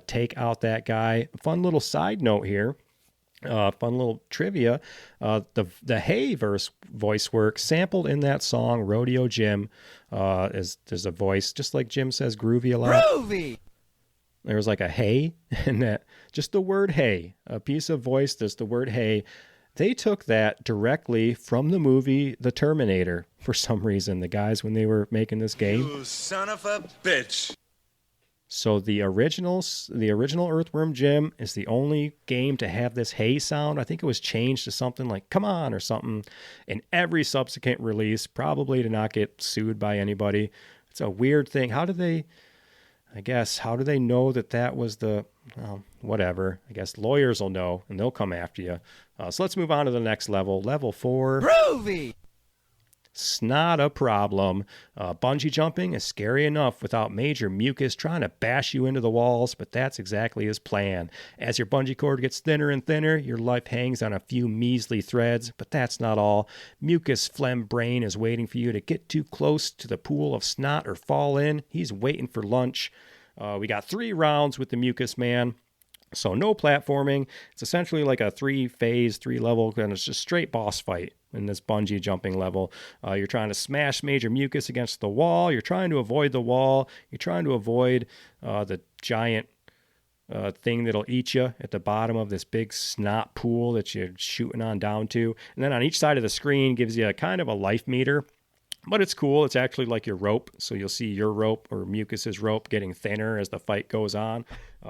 [SPEAKER 1] Take out that guy. Fun little side note here. Fun little trivia. The Hey verse voice work sampled in that song Rodeo Jim there's a voice just like Jim says groovy a lot.
[SPEAKER 12] Groovy.
[SPEAKER 1] There was like a hey and that just the word hey, a piece of voice that's the word hey. They took that directly from the movie The Terminator for some reason. The guys when they were making this game.
[SPEAKER 12] You son of a bitch.
[SPEAKER 1] So the original Earthworm Jim is the only game to have this hey sound. I think it was changed to something like come on or something in every subsequent release, probably to not get sued by anybody. It's a weird thing. How do they know that was whatever. I guess lawyers will know and they'll come after you. So let's move on to the next level. Level 4.
[SPEAKER 12] Groovy.
[SPEAKER 1] It's not a problem. Bungee jumping is scary enough without Major Mucus trying to bash you into the walls, but that's exactly his plan. As your bungee cord gets thinner and thinner, your life hangs on a few measly threads, but that's not all. Mucus Phlegm Brain is waiting for you to get too close to the pool of snot or fall in. He's waiting for lunch. We got 3 rounds with the Mucus Man. So no platforming. It's essentially like a 3-phase, 3-level, and it's just straight boss fight in this bungee jumping level. You're trying to smash Major Mucus against the wall. You're trying to avoid the wall. You're trying to avoid the giant thing that'll eat you at the bottom of this big snot pool that you're shooting on down to. And then on each side of the screen gives you a kind of a life meter. But it's cool. It's actually like your rope. So you'll see your rope or Mucus's rope getting thinner as the fight goes on.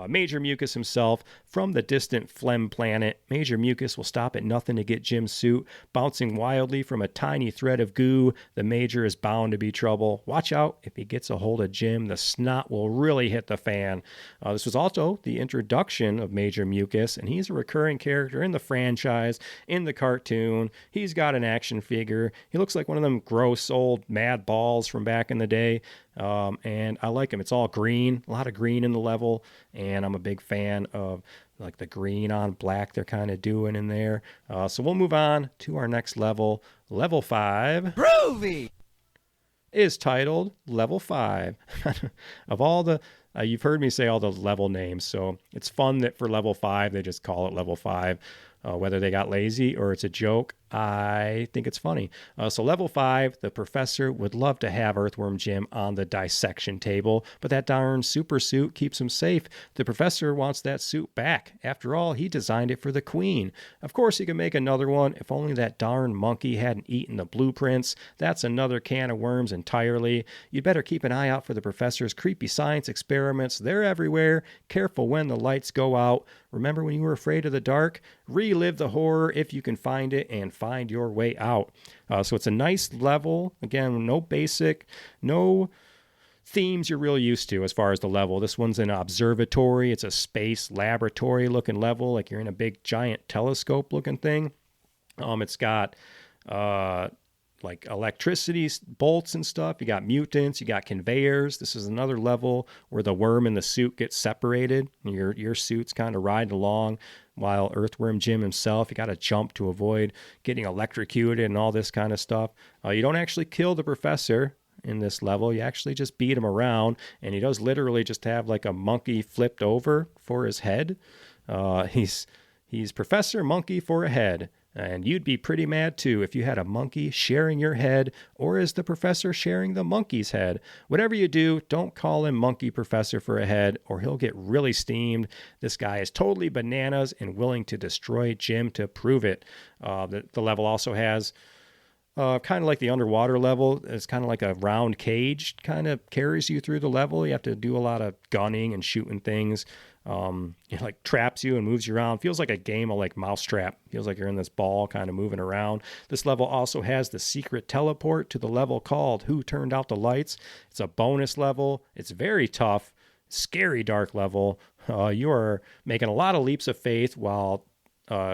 [SPEAKER 1] Major Mucus himself from the distant Phlegm planet. Major Mucus will stop at nothing to get Jim's suit. Bouncing wildly from a tiny thread of goo, the Major is bound to be trouble. Watch out. If he gets a hold of Jim, the snot will really hit the fan. This was also the introduction of Major Mucus, and he's a recurring character in the franchise, in the cartoon. He's got an action figure. He looks like one of them gross old mad balls from back in the day. And I like him. It's all green, a lot of green in the level, and I'm a big fan of like the green on black they're kind of doing in there. So we'll move on to our next level. Level 5
[SPEAKER 12] Groovy
[SPEAKER 1] is titled Level 5. Of all the you've heard me say all the level names, so it's fun that for Level 5 they just call it Level 5. Whether they got lazy or it's a joke, I think it's funny. So level 5, the professor would love to have Earthworm Jim on the dissection table, but that darn super suit keeps him safe. The professor wants that suit back. After all, he designed it for the queen. Of course, he could make another one if only that darn monkey hadn't eaten the blueprints. That's another can of worms entirely. You'd better keep an eye out for the professor's creepy science experiments. They're everywhere. Careful when the lights go out. Remember when you were afraid of the dark? Relive the horror if you can find it and find your way out. So it's a nice level. Again, no basic, no themes you're real used to as far as the level. This one's an observatory. It's a space laboratory looking level, like you're in a big giant telescope looking thing. It's got like electricity bolts and stuff. You got mutants, you got conveyors. This is another level where the worm and the suit get separated. Your suit's kind of riding along while Earthworm Jim himself, you got to jump to avoid getting electrocuted and all this kind of stuff. You don't actually kill the professor in this level. You actually just beat him around, and he does literally just have like a monkey flipped over for his head. He's Professor Monkey for a head. And you'd be pretty mad too if you had a monkey sharing your head, or is the professor sharing the monkey's head? Whatever you do, don't call him Monkey Professor for a head, or he'll get really steamed. This guy is totally bananas and willing to destroy Jim to prove it. The level also has kind of like the underwater level. It's kind of like a round cage, kind of carries you through the level. You have to do a lot of gunning and shooting things. It like traps you and moves you around. Feels like a game of like Mousetrap. Feels like you're in this ball kind of moving around. This level also has the secret teleport to the level called Who Turned Out the Lights. It's a bonus level. It's very tough, scary dark level. You are making a lot of leaps of faith while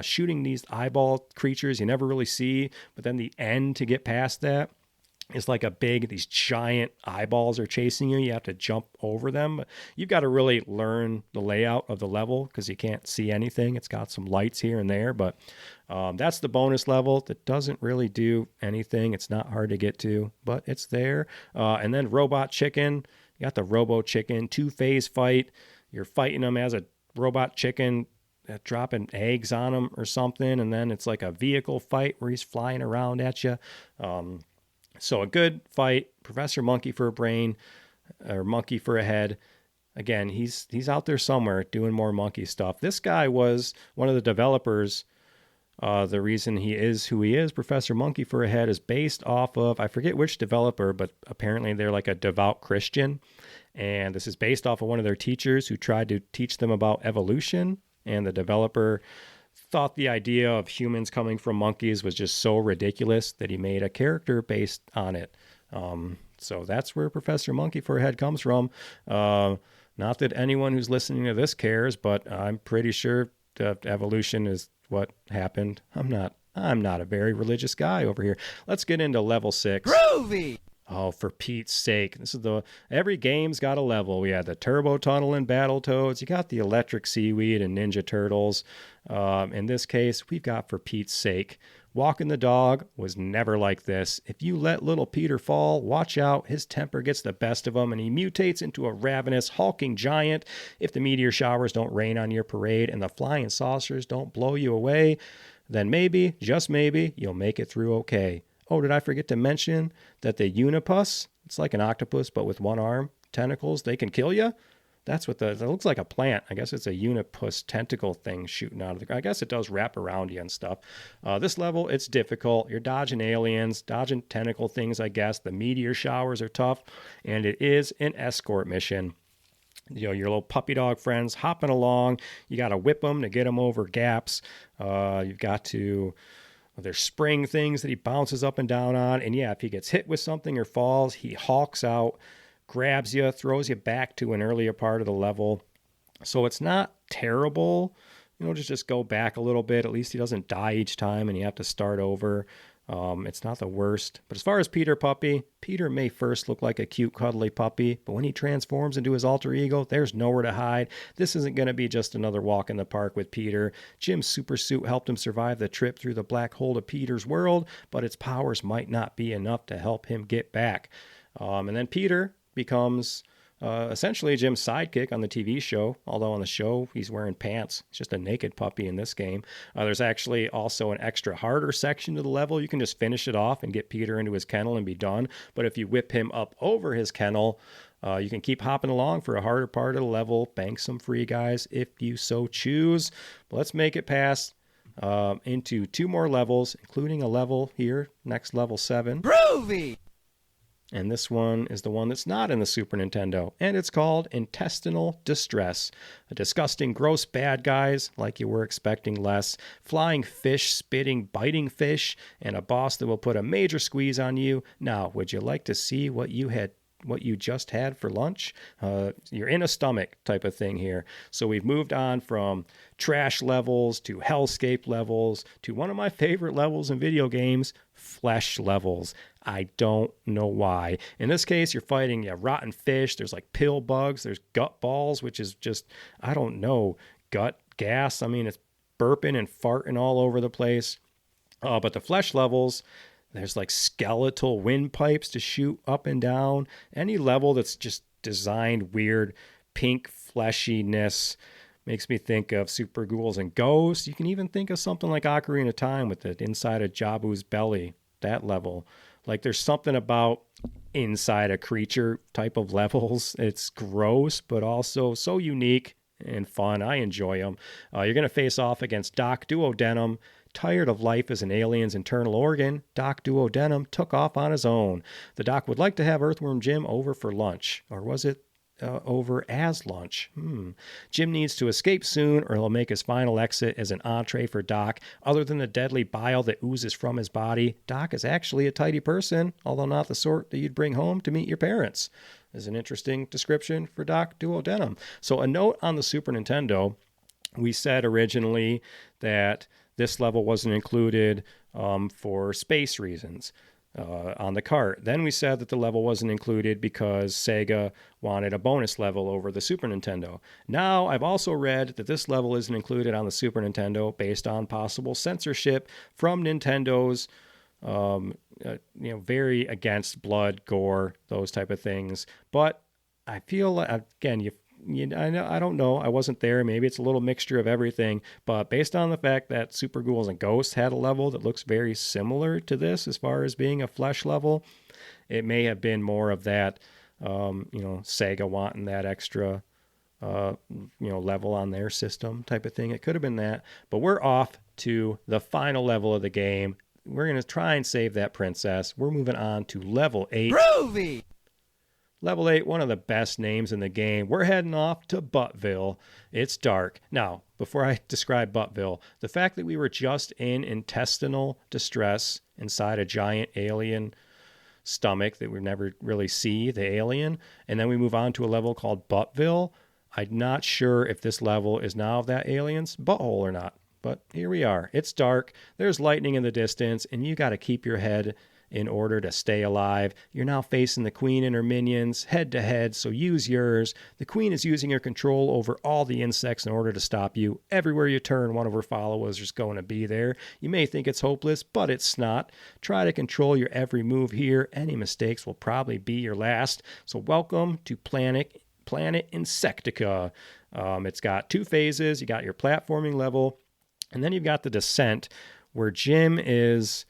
[SPEAKER 1] shooting these eyeball creatures you never really see. But then the end to get past that, it's like these giant eyeballs are chasing you. You have to jump over them. You've got to really learn the layout of the level because you can't see anything. It's got some lights here and there, but that's the bonus level that doesn't really do anything. It's not hard to get to, but it's there. And then Robot Chicken. You got the Robo Chicken 2-phase fight. You're fighting them as a robot chicken, dropping eggs on him or something. And then it's like a vehicle fight where he's flying around at you. So a good fight, Professor Monkey for a brain, or Monkey for a head. Again, he's out there somewhere doing more monkey stuff. This guy was one of the developers. The reason he is who he is, Professor Monkey for a head, is based off of, I forget which developer, but apparently they're like a devout Christian. And this is based off of one of their teachers who tried to teach them about evolution. And the developer thought the idea of humans coming from monkeys was just so ridiculous that he made a character based on it. So that's where Professor Monkey for a Head comes from. Not that anyone who's listening to this cares, but I'm pretty sure that evolution is what happened. I'm not a very religious guy over here. Let's get into level 6.
[SPEAKER 12] Groovy!
[SPEAKER 1] Oh, for Pete's sake. Every game's got a level. We had the Turbo Tunnel and Battletoads. You got the Electric Seaweed and Ninja Turtles. In this case, we've got For Pete's Sake. Walking the Dog was never like this. If you let little Peter fall, watch out. His temper gets the best of him, and he mutates into a ravenous, hulking giant. If the meteor showers don't rain on your parade and the flying saucers don't blow you away, then maybe, just maybe, you'll make it through okay. Oh, did I forget to mention that the Unipus, it's like an octopus, but with one arm, tentacles, they can kill you? That's what that looks like a plant. I guess it's a Unipus tentacle thing shooting out of the ground. I guess it does wrap around you and stuff. This level, it's difficult. You're dodging aliens, dodging tentacle things, I guess. The meteor showers are tough, and it is an escort mission. You know, your little puppy dog friends hopping along. You got to whip them to get them over gaps. You've got to... There's spring things that he bounces up and down on. And yeah, if he gets hit with something or falls, he hulks out, grabs you, throws you back to an earlier part of the level. So it's not terrible. Just go back a little bit. At least he doesn't die each time and you have to start over. It's not the worst. But as far as Peter Puppy, Peter may first look like a cute, cuddly puppy, but when he transforms into his alter ego, there's nowhere to hide. This isn't going to be just another walk in the park with Peter. Jim's super suit helped him survive the trip through the black hole to Peter's world, but its powers might not be enough to help him get back. And then Peter becomes... essentially Jim's sidekick on the TV show, although on the show he's wearing pants. It's just a naked puppy in this game. There's actually also an extra harder section to the level. You can just finish it off and get Peter into his kennel and be done. But if you whip him up over his kennel, you can keep hopping along for a harder part of the level, bank some free guys if you so choose. But let's make it past into 2 more levels, including a level here, next level 7.
[SPEAKER 12] Groovy!
[SPEAKER 1] And this one is the one that's not in the Super Nintendo. And it's called Intestinal Distress. A disgusting, gross bad guys, like you were expecting less. Flying fish, spitting, biting fish, and a boss that will put a major squeeze on you. Now, would you like to see what you just had for lunch? You're in a stomach type of thing here. So we've moved on from trash levels to hellscape levels to one of my favorite levels in video games, flesh levels. I don't know why. In this case, you're fighting rotten fish. There's like pill bugs. There's gut balls, which is just, I don't know, gut gas. I mean, it's burping and farting all over the place. But the flesh levels, There's like skeletal windpipes to shoot up and down. Any level that's just designed weird pink fleshiness makes me think of Super Ghouls and Ghosts. You can even think of something like Ocarina of Time with the inside of Jabu's belly, that level. Like there's something about inside a creature type of levels. It's gross, but also so unique and fun. I enjoy them. You're going to face off against Doc Duodenum. Tired of life as an alien's internal organ, Doc Duodenum took off on his own. The Doc would like to have Earthworm Jim over for lunch. Or was it over as lunch? Jim needs to escape soon or he'll make his final exit as an entree for Doc. Other than the deadly bile that oozes from his body, Doc is actually a tidy person, although not the sort that you'd bring home to meet your parents. Is an interesting description for Doc Duodenum. So a note on the Super Nintendo, we said originally that this level wasn't included for space reasons on the cart. Then we said that the level wasn't included because Sega wanted a bonus level over the Super Nintendo. Now, I've also read that this level isn't included on the Super Nintendo based on possible censorship from Nintendo's, very against blood, gore, those type of things. But I feel, again, I don't know. I wasn't there. Maybe it's a little mixture of everything. But based on the fact that Super Ghouls and Ghosts had a level that looks very similar to this as far as being a flesh level, it may have been more of that, Sega wanting that extra, level on their system type of thing. It could have been that. But we're off to the final level of the game. We're going to try and save that princess. We're moving on to level 8.
[SPEAKER 12] Groovy!
[SPEAKER 1] Level 8, one of the best names in the game. We're heading off to Buttville. It's dark. Now, before I describe Buttville, the fact that we were just in intestinal distress inside a giant alien stomach that we never really see, the alien, and then we move on to a level called Buttville, I'm not sure if this level is now of that alien's butthole or not. But here we are. It's dark. There's lightning in the distance, and you got to keep your head in order to stay alive. You're now facing the queen and her minions head to head, so use yours. The queen is using her control over all the insects in order to stop you. Everywhere you turn, one of her followers is going to be there. You may think it's hopeless, but it's not. Try to control your every move here. Any mistakes will probably be your last. So welcome to Planet Insectica. It's got 2 phases. You got your platforming level, and then you've got the descent, where Jim is...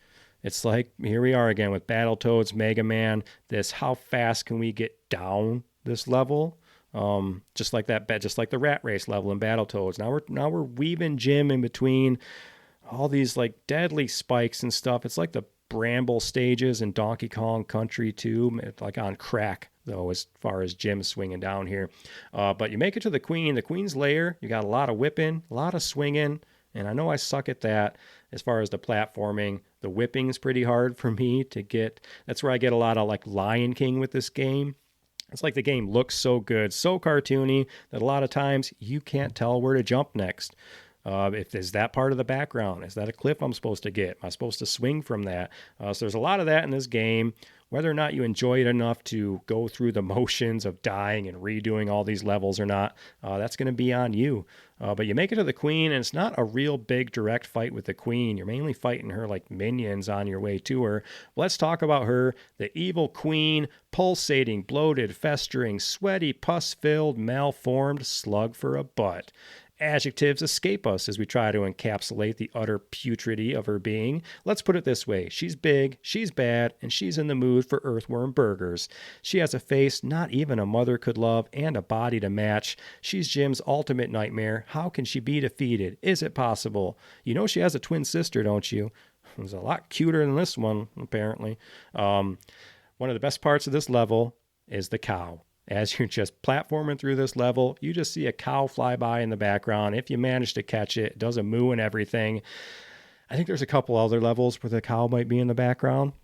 [SPEAKER 1] It's like, here we are again with Battletoads, Mega Man, this how fast can we get down this level? Just like the rat race level in Battletoads. Now we're weaving Jim in between all these like deadly spikes and stuff. It's like the bramble stages in Donkey Kong Country 2, like on crack though, as far as Jim swinging down here. But you make it to the Queen's lair. You got a lot of whipping, a lot of swinging. And I know I suck at that as far as the platforming. The whipping is pretty hard for me to get. That's where I get a lot of like Lion King with this game. It's like the game looks so good, so cartoony, that a lot of times you can't tell where to jump next. If is that part of the background? Is that a cliff I'm supposed to get? Am I supposed to swing from that? So there's a lot of that in this game. Whether or not you enjoy it enough to go through the motions of dying and redoing all these levels or not, that's going to be on you. But you make it to the Queen, and it's not a real big direct fight with the Queen. You're mainly fighting her like minions on your way to her. Let's talk about her, the evil Queen, pulsating, bloated, festering, sweaty, pus-filled, malformed slug for a butt. Adjectives escape us as we try to encapsulate the utter putridity of her being. Let's put it this way. She's big, she's bad, and she's in the mood for earthworm burgers. She has a face not even a mother could love and a body to match. She's Jim's ultimate nightmare. How can she be defeated? Is it possible? You know she has a twin sister, don't you? Who's a lot cuter than this one, apparently. One of the best parts of this level is the cow. As you're just platforming through this level, you just see a cow fly by in the background. If you manage to catch it, it does a moo and everything. I think there's a couple other levels where the cow might be in the background.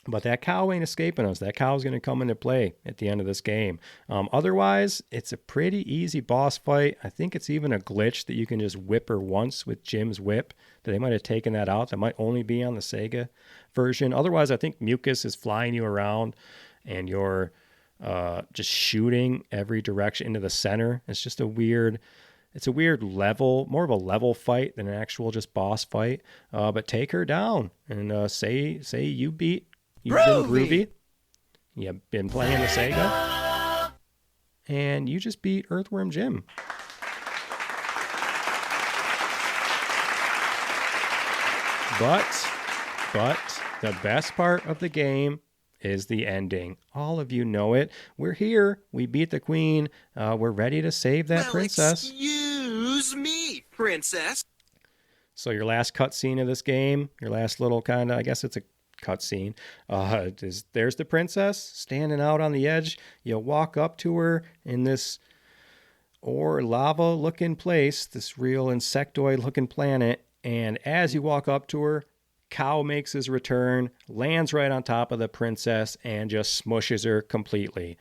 [SPEAKER 1] But that cow ain't escaping us. That cow's going to come into play at the end of this game. Otherwise, it's a pretty easy boss fight. I think it's even a glitch that you can just whip her once with Jim's whip. That they might have taken that out. That might only be on the Sega version. Otherwise, I think Mucus is flying you around and you're just shooting every direction into the center. It's just a weird It's a weird level, more of a level fight than an actual just boss fight. But take her down and say you've been groovy. You've been playing the Sega, and you just beat Earthworm Jim. But the best part of the game is the ending. All of you know it. We're here. We beat the queen. We're ready to save that princess.
[SPEAKER 12] Excuse me, princess.
[SPEAKER 1] So your last cutscene of this game, your last little kind of, I guess it's a cutscene, there's the princess standing out on the edge. You walk up to her in this lava-looking place, this real insectoid-looking planet, and as you walk up to her, Cow makes his return, lands right on top of the princess, and just smushes her completely.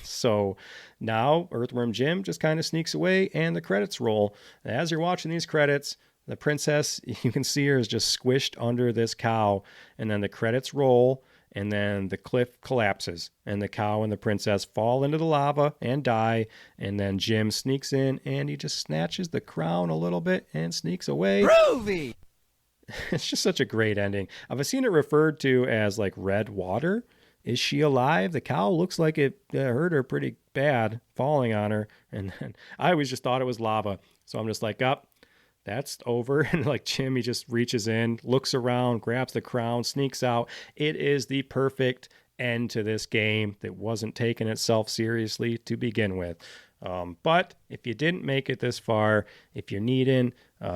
[SPEAKER 1] So now Earthworm Jim just kind of sneaks away, and the credits roll. As you're watching these credits, the princess, you can see her is just squished under this cow, and then the credits roll, and then the cliff collapses, and the cow and the princess fall into the lava and die, and then Jim sneaks in, and he just snatches the crown a little bit and sneaks away.
[SPEAKER 12] Groovy!
[SPEAKER 1] It's just such a great ending. I've seen it referred to as like red water. Is she alive? The cow looks like it hurt her pretty bad falling on her, and then I always just thought it was lava, so I'm just like, that's over. And like Jim, he just reaches in, looks around, grabs the crown, sneaks out. It is the perfect end to this game that wasn't taking itself seriously to begin with. But if you didn't make it this far, if you're needing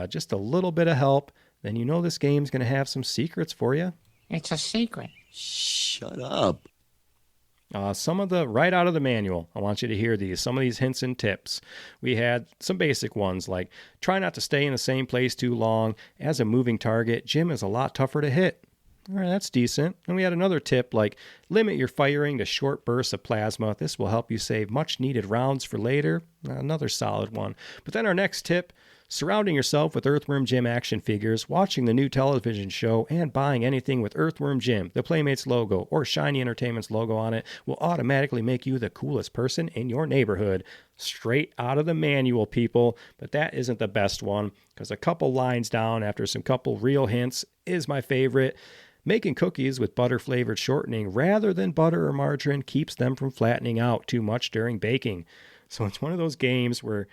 [SPEAKER 1] just a little bit of help, then you know this game's going to have some secrets for you.
[SPEAKER 9] It's a secret.
[SPEAKER 12] Shut up.
[SPEAKER 1] Some of the right out of the manual. I want you to hear these. Some of these hints and tips. We had some basic ones like try not to stay in the same place too long. As a moving target, Jim is a lot tougher to hit. All right, that's decent. And we had another tip like limit your firing to short bursts of plasma. This will help you save much needed rounds for later. Another solid one. But then our next tip, surrounding yourself with Earthworm Jim action figures, watching the new television show, and buying anything with Earthworm Jim, the Playmates logo, or Shiny Entertainment's logo on it will automatically make you the coolest person in your neighborhood. Straight out of the manual, people. But that isn't the best one, because a couple lines down after some couple real hints is my favorite. Making cookies with butter-flavored shortening rather than butter or margarine keeps them from flattening out too much during baking. So it's one of those games where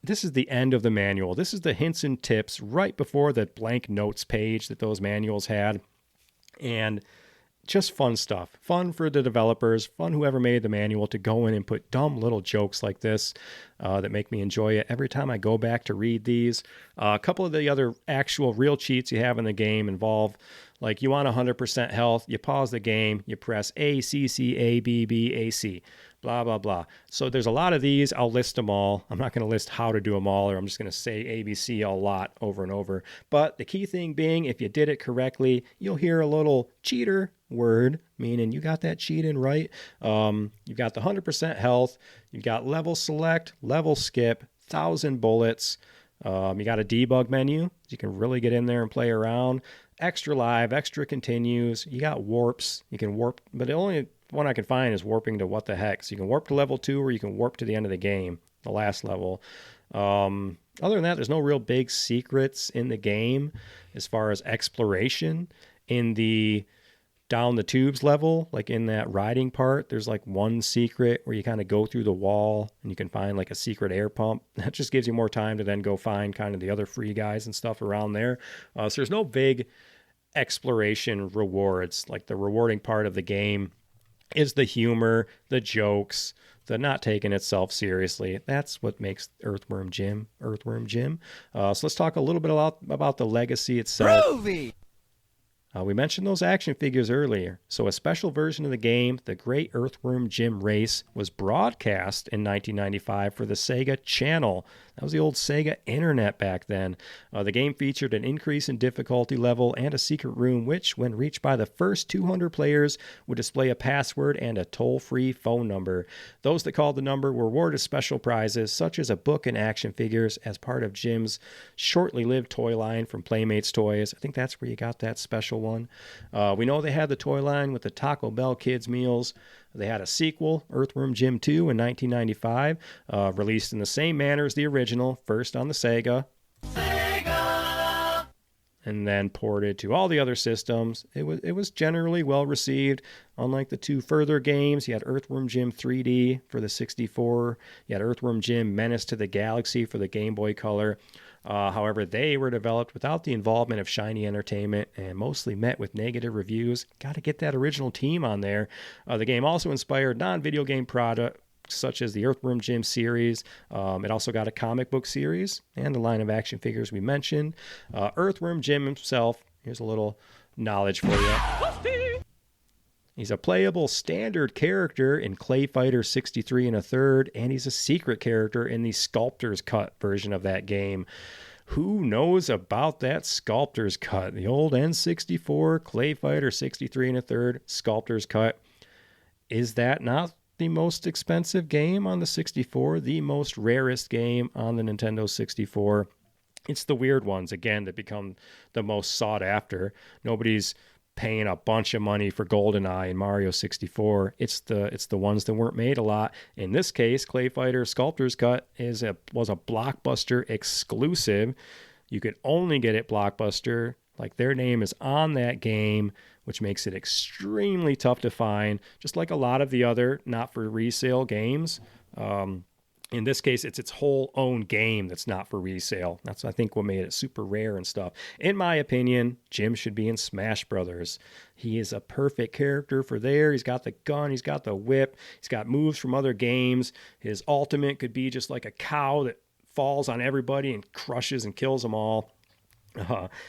[SPEAKER 1] this is the end of the manual. This is the hints and tips right before the blank notes page that those manuals had. And just fun stuff. Fun for the developers, fun whoever made the manual to go in and put dumb little jokes like this that make me enjoy it every time I go back to read these. A couple of the other actual real cheats you have in the game involve, like you want 100% health, you pause the game, you press A, C, C, A, B, B, A, C. Blah, blah, blah. So there's a lot of these. I'll list them all. I'm not going to list how to do them all, or I'm just going to say ABC a lot over and over. But the key thing being, if you did it correctly, you'll hear a little cheater word, meaning you got that cheat in right. You've got the 100% health. You've got level select, level skip, 1,000 bullets. You got a debug menu. So you can really get in there and play around. Extra live, extra continues. You got warps. You can warp, but the only one I can find is warping to what the heck. So you can warp to level 2 or you can warp to the end of the game, the last level. Other than that, there's no real big secrets in the game as far as exploration. In the down the tubes level, like in that riding part, there's like one secret where you kind of go through the wall and you can find like a secret air pump. That just gives you more time to then go find kind of the other free guys and stuff around there. So there's no big exploration rewards. Like the rewarding part of the game is the humor, the jokes, the not taking itself seriously. That's what makes Earthworm Jim, Earthworm Jim. So let's talk a little bit about the legacy itself.
[SPEAKER 12] Groovy!
[SPEAKER 1] We mentioned those action figures earlier. So a special version of the game, The Great Earthworm Jim Race, was broadcast in 1995 for the Sega Channel. That was the old Sega Internet back then. The game featured an increase in difficulty level and a secret room, which, when reached by the first 200 players, would display a password and a toll-free phone number. Those that called the number were awarded special prizes, such as a book and action figures, as part of Jim's shortly lived toy line from Playmates Toys. I think that's where you got that special one. We know they had the toy line with the Taco Bell kids meals. They had a sequel, Earthworm Jim 2, in 1995, released in the same manner as the original, first on the Sega, and then ported to all the other systems. It was generally well received. Unlike the two further games, you had Earthworm Jim 3D for the 64. You had Earthworm Jim Menace to the Galaxy for the Game Boy Color. However, they were developed without the involvement of Shiny Entertainment and mostly met with negative reviews. Got to get that original team on there. The game also inspired non-video game products such as the Earthworm Jim series. It also got a comic book series and a line of action figures we mentioned. Earthworm Jim himself, here's a little knowledge for you. He's a playable standard character in Clay Fighter 63 1/3, and he's a secret character in the Sculptor's Cut version of that game. Who knows about that Sculptor's Cut? The old N64 Clay Fighter 63 1/3 Sculptor's Cut. Is that not the most expensive game on the 64, the most rarest game on the Nintendo 64? It's the weird ones, again, that become the most sought after. Nobody's paying a bunch of money for GoldenEye and Mario 64. It's the ones that weren't made a lot. In this case, Clay Fighter Sculptor's Cut was a Blockbuster exclusive. You could only get it Blockbuster. Like, their name is on that game, which makes it extremely tough to find, just like a lot of the other not for resale games. In this case, it's its whole own game that's not for resale. That's, I think, what made it super rare and stuff. In my opinion, Jim should be in Smash Brothers. He is a perfect character for there. He's got the gun, he's got the whip, he's got moves from other games. His ultimate could be just like a cow that falls on everybody and crushes and kills them all. I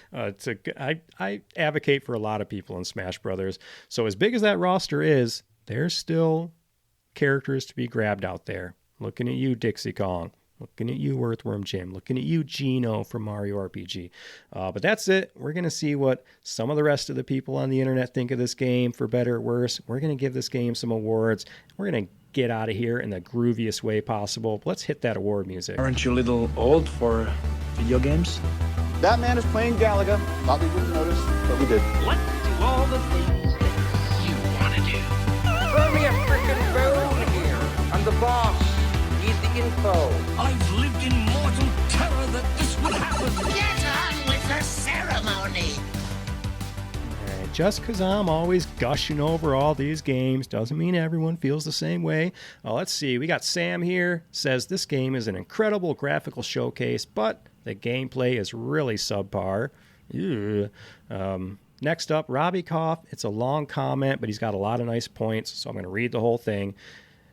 [SPEAKER 1] advocate for a lot of people in Smash Brothers. So as big as that roster is, there's still characters to be grabbed out there. Looking at you, Dixie Kong. Looking at you, Earthworm Jim. Looking at you, Gino from Mario RPG. But that's it. We're going to see what some of the rest of the people on the internet think of this game, for better or worse. We're going to give this game some awards. We're going to get out of here in the grooviest way possible. Let's hit that award music.
[SPEAKER 13] Aren't you a little old for video games?
[SPEAKER 14] That man is playing Galaga. Thought we wouldn't notice, but we did.
[SPEAKER 6] What do all the things that you want to do?
[SPEAKER 15] Throw me a frickin' bone here. I'm the boss. Need the info.
[SPEAKER 6] I've lived in mortal terror that this would happen.
[SPEAKER 9] Get on with the ceremony.
[SPEAKER 1] Just because I'm always gushing over all these games doesn't mean everyone feels the same way. Let's see. We got Sam here. Says this game is an incredible graphical showcase, but the gameplay is really subpar. Next up, Robbie Koff. It's a long comment, but he's got a lot of nice points, so I'm going to read the whole thing.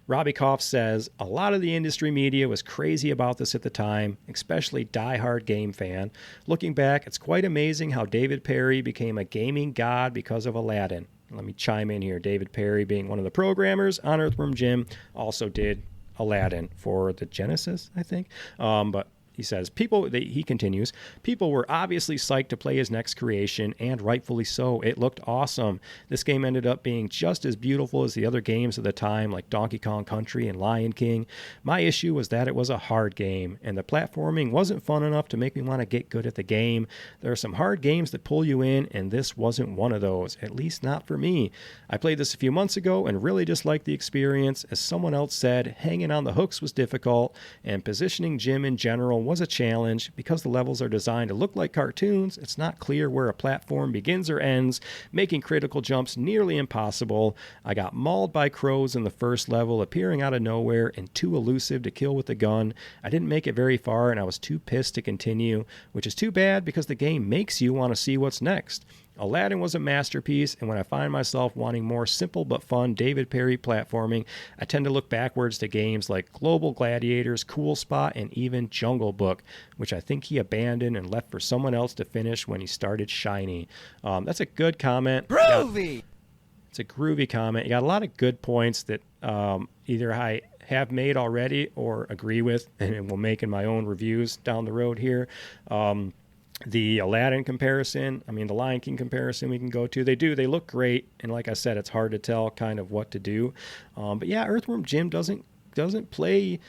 [SPEAKER 1] Robbie Koff says, a lot of the industry media was crazy about this at the time, especially diehard game fan. Looking back, it's quite amazing how David Perry became a gaming god because of Aladdin. Let me chime in here. David Perry, being one of the programmers on Earthworm Jim, also did Aladdin for the Genesis, I think. But he says, he continues, people were obviously psyched to play his next creation, and rightfully so. It looked awesome. This game ended up being just as beautiful as the other games of the time, like Donkey Kong Country and Lion King. My issue was that it was a hard game, and the platforming wasn't fun enough to make me want to get good at the game. There are some hard games that pull you in, and this wasn't one of those, at least not for me. I played this a few months ago and really disliked the experience. As someone else said, hanging on the hooks was difficult, and positioning Jim in general was a challenge. Because the levels are designed to look like cartoons, it's not clear where a platform begins or ends, making critical jumps nearly impossible. I got mauled by crows in the first level, appearing out of nowhere and too elusive to kill with a gun. I didn't make it very far and I was too pissed to continue, which is too bad because the game makes you want to see what's next. Aladdin was a masterpiece, and when I find myself wanting more simple but fun David Perry platforming, I tend to look backwards to games like Global Gladiators, Cool Spot, and even Jungle Book, which I think he abandoned and left for someone else to finish when he started Shiny. That's a good comment.
[SPEAKER 15] Groovy!
[SPEAKER 1] It's a groovy comment. You got a lot of good points that either I have made already or agree with, and will make in my own reviews down the road here. The Aladdin comparison, the Lion King comparison we can go to. They look great, and like I said, it's hard to tell kind of what to do. But yeah, Earthworm Jim doesn't play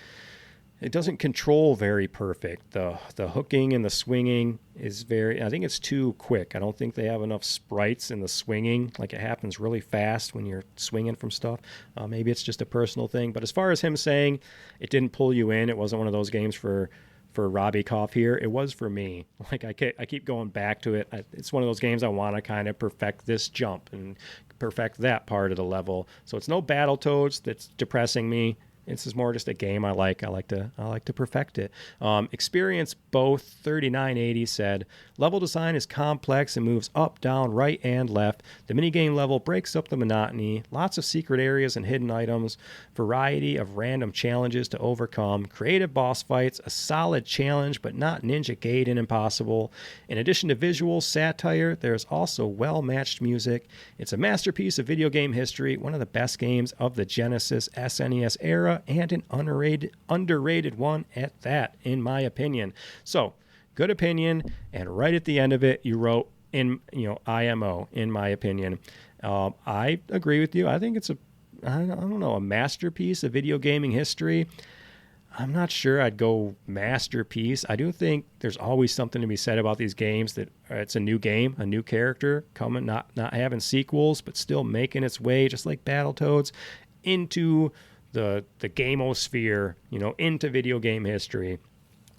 [SPEAKER 1] It doesn't control very perfect. The hooking and the swinging is very, I think it's too quick. I don't think they have enough sprites in the swinging. Like, it happens really fast when you're swinging from stuff. Maybe it's just a personal thing. But as far as him saying it didn't pull you in, it wasn't one of those games for Robbie Koff here. It was for me. Like, I keep going back to it. It's one of those games I want to kind of perfect this jump and perfect that part of the level. So it's no Battletoads that's depressing me. This is more just a game I like. I like to perfect it. Experience Both 3980 said, level design is complex and moves up, down, right, and left. The minigame level breaks up the monotony. Lots of secret areas and hidden items. Variety of random challenges to overcome. Creative boss fights. A solid challenge, but not Ninja Gaiden impossible. In addition to visual satire, there's also well-matched music. It's a masterpiece of video game history. One of the best games of the Genesis SNES era. And an underrated one at that, in my opinion. So, good opinion, and right at the end of it, you wrote IMO, in my opinion. I agree with you. I think it's a masterpiece of video gaming history. I'm not sure I'd go masterpiece. I do think there's always something to be said about these games that it's a new game, a new character coming, not having sequels, but still making its way, just like Battletoads, into the gamosphere, into video game history.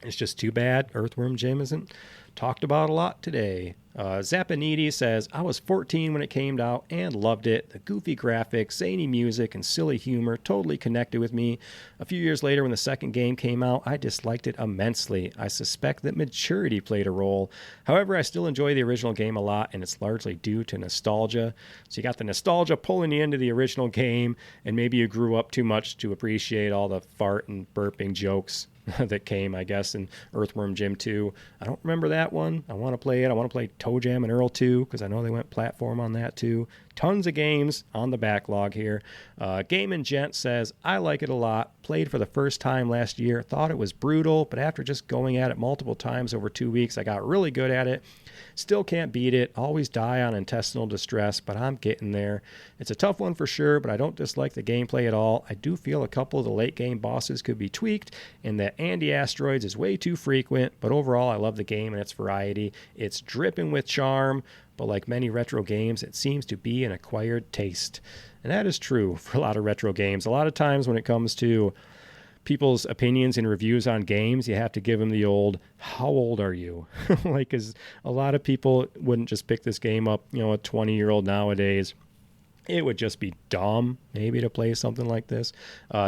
[SPEAKER 1] It's just too bad Earthworm Jim isn't talked about a lot today. Zapanidi says, I was 14 when it came out and loved it. The goofy graphics, zany music, and silly humor totally connected with me. A few years later, when the second game came out, I disliked it immensely. I suspect that maturity played a role. However, I still enjoy the original game a lot, and it's largely due to nostalgia. So you got the nostalgia pulling you into the original game, and maybe you grew up too much to appreciate all the fart and burping jokes that came, I guess, in Earthworm Jim 2. I don't remember that one. I want to play it. I want to play Toe Jam and Earl 2 because I know they went platform on that too. Tons of games on the backlog here. Game and Gent says, I like it a lot. Played for the first time last year. Thought it was brutal, but after just going at it multiple times over 2 weeks, I got really good at it. Still can't beat it. Always die on intestinal distress, but I'm getting there. It's a tough one for sure, but I don't dislike the gameplay at all. I do feel a couple of the late game bosses could be tweaked, and that anti-asteroids is way too frequent, but overall I love the game and its variety. It's dripping with charm, but like many retro games, it seems to be an acquired taste. And that is true for a lot of retro games. A lot of times when it comes to people's opinions and reviews on games, you have to give them the old, how old are you? Like, because a lot of people wouldn't just pick this game up, a 20-year-old nowadays. It would just be dumb, maybe, to play something like this.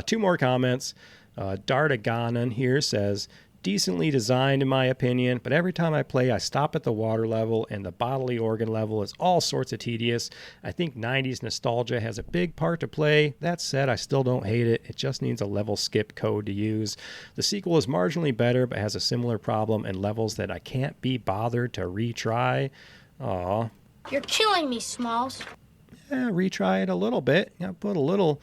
[SPEAKER 1] 2 more comments. Dardaganon here says, decently designed in my opinion, but every time I play I stop at the water level, and the bodily organ level is all sorts of tedious. I think 90s nostalgia has a big part to play. That said, I still don't hate it. It just needs a level skip code to use. The sequel is marginally better, but has a similar problem and levels that I can't be bothered to retry. Aw.
[SPEAKER 9] You're killing me, Smalls.
[SPEAKER 1] Yeah, retry it a little bit. Put a little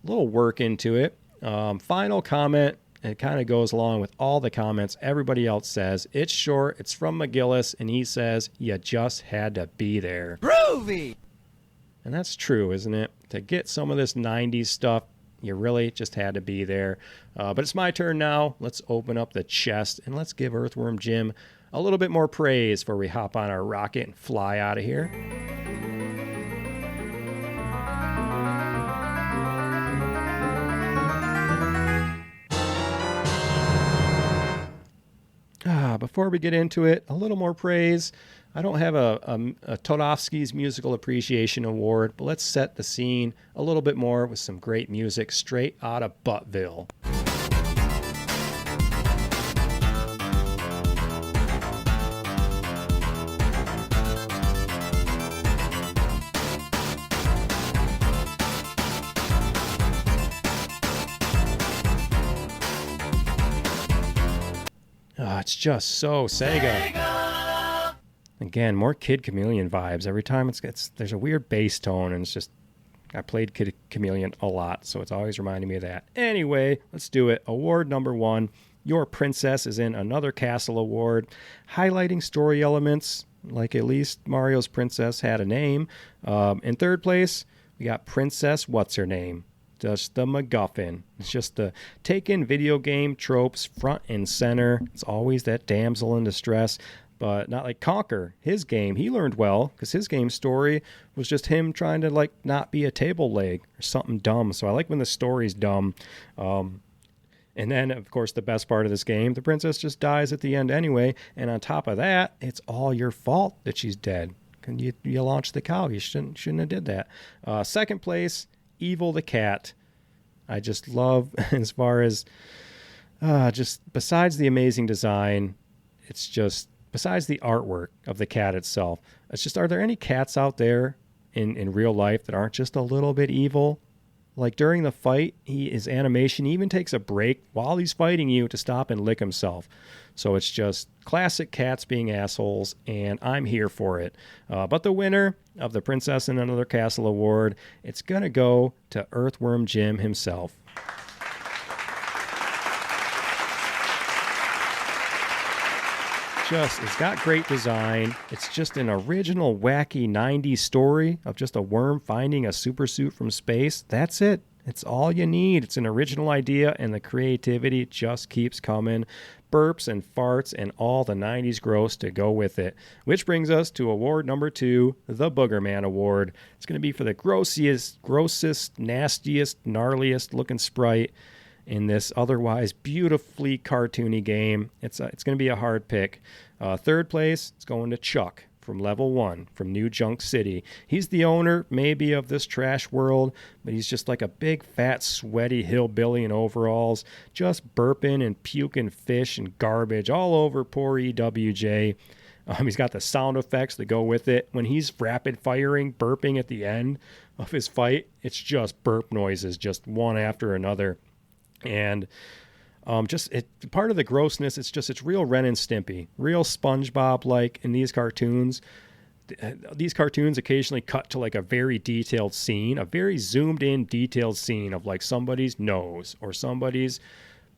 [SPEAKER 1] work into it. Final comment. It kind of goes along with all the comments everybody else says. It's short. It's from McGillis, and he says, you just had to be there.
[SPEAKER 12] Groovy!
[SPEAKER 1] And that's true, isn't it? To get some of this 90s stuff, you really just had to be there. But it's my turn now. Let's open up the chest, and let's give Earthworm Jim a little bit more praise before we hop on our rocket and fly out of here. Before we get into it, a little more praise. I don't have a Todofsky's Musical Appreciation Award, but let's set the scene a little bit more with some great music straight out of Buttville. It's just so Sega. Again, more Kid Chameleon vibes. Every time there's a weird bass tone, and it's just, I played Kid Chameleon a lot, so it's always reminding me of that. Anyway, let's do it. Award number 1, Your Princess is in Another Castle Award, highlighting story elements, like at least Mario's princess had a name. In third place, we got Princess What's Her Name. just the MacGuffin. It's just the take in video game tropes front and center. It's always that damsel in distress, but not like Conker. His game, he learned well because his game story was just him trying to like not be a table leg or something dumb. So I like when the story's dumb. And then, of course, the best part of this game, the princess just dies at the end anyway. And on top of that, it's all your fault that she's dead. You launched the cow. You shouldn't have did that. Second place, Evil the Cat. I just love, as far as just besides the amazing design, it's just besides the artwork of the cat itself. It's just, are there any cats out there in real life that aren't just a little bit evil? Like during the fight, his animation even takes a break while he's fighting you to stop and lick himself. So it's just classic cats being assholes, and I'm here for it. But the winner of the Princess in Another Castle Award, it's going to go to Earthworm Jim himself. It's got great design. It's just an original wacky 90s story of just a worm finding a super suit from space. That's it. It's all you need. It's an original idea, and the creativity just keeps coming. Burps and farts and all the 90s gross to go with it. Which brings us to award number 2, the Booger Man Award. It's going to be for the grossest, nastiest, gnarliest looking sprite in this otherwise beautifully cartoony game. It's going to be a hard pick. Third place, it's going to Chuck from Level 1 from New Junk City. He's the owner, maybe, of this trash world, but he's just like a big, fat, sweaty hillbilly in overalls, just burping and puking fish and garbage all over poor EWJ. He's got the sound effects that go with it. When he's rapid firing, burping at the end of his fight, it's just burp noises, just one after another. And part of the grossness, it's real Ren and Stimpy, real SpongeBob-like in these cartoons. These cartoons occasionally cut to like a very detailed scene, a very zoomed in detailed scene of like somebody's nose or somebody's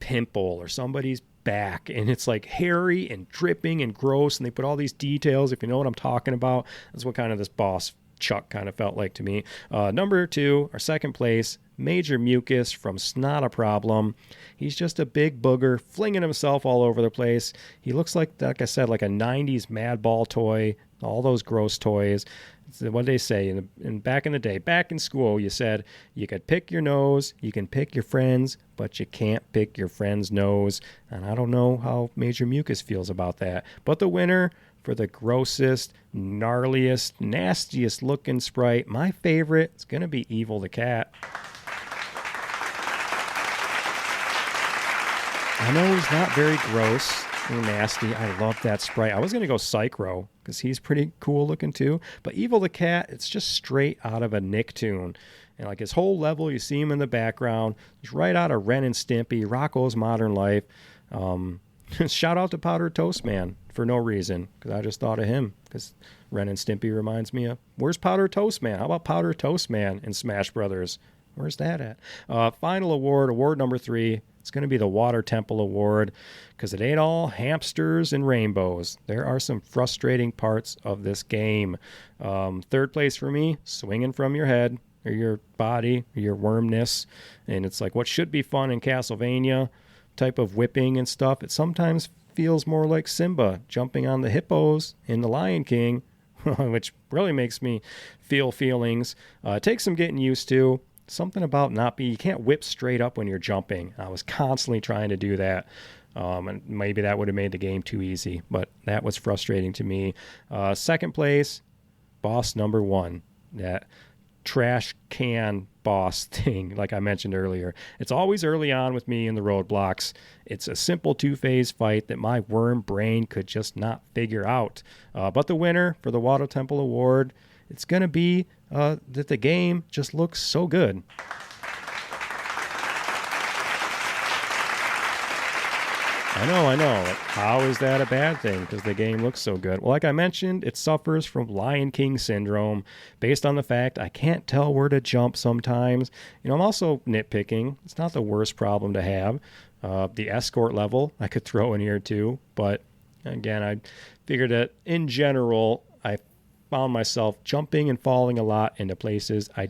[SPEAKER 1] pimple or somebody's back, and it's like hairy and dripping and gross, and they put all these details. If you know what I'm talking about, that's what kind of this boss Chuck kind of felt like to me. Number 2, our second place, Major Mucus from Snot a Problem. He's just a big booger flinging himself all over the place. He looks like I said, like a 90s Madball toy, all those gross toys. What they say in back in the day, back in school, you said you could pick your nose, you can pick your friends, but you can't pick your friend's nose. And I don't know how Major Mucus feels about that. But the winner for the grossest, gnarliest, nastiest looking sprite, my favorite, it's going to be Evil the Cat. I know he's not very gross or nasty. I love that sprite. I was going to go Psychro because he's pretty cool looking too. But Evil the Cat, it's just straight out of a Nicktoon. And like his whole level, you see him in the background. He's right out of Ren and Stimpy, Rocko's Modern Life. Shout out to Powdered Toast Man for no reason, because I just thought of him because Ren and Stimpy reminds me of, where's Powdered Toast Man? How about Powdered Toast Man in Smash Brothers? Where's that at? Final award number 3. It's going to be the Water Temple Award, because it ain't all hamsters and rainbows. There are some frustrating parts of this game. Third place for me, Swinging from Your Head, or your body, or your wormness. And it's like what should be fun in Castlevania type of whipping and stuff. It sometimes feels more like Simba jumping on the hippos in The Lion King, which really makes me feel feelings. It takes some getting used to. Something about you can't whip straight up when you're jumping. I was constantly trying to do that. And maybe that would have made the game too easy, but that was frustrating to me. Second place, boss number 1, that trash can boss thing, like I mentioned earlier. It's always early on with me in the roadblocks. It's a simple 2-phase fight that my worm brain could just not figure out. But the winner for the Water Temple Award, it's going to be that the game just looks so good. I know. Like, how is that a bad thing? Because the game looks so good. Well, like I mentioned, it suffers from Lion King syndrome based on the fact I can't tell where to jump sometimes. I'm also nitpicking. It's not the worst problem to have. The escort level I could throw in here too. But again, I figured that in general, I found myself jumping and falling a lot into places I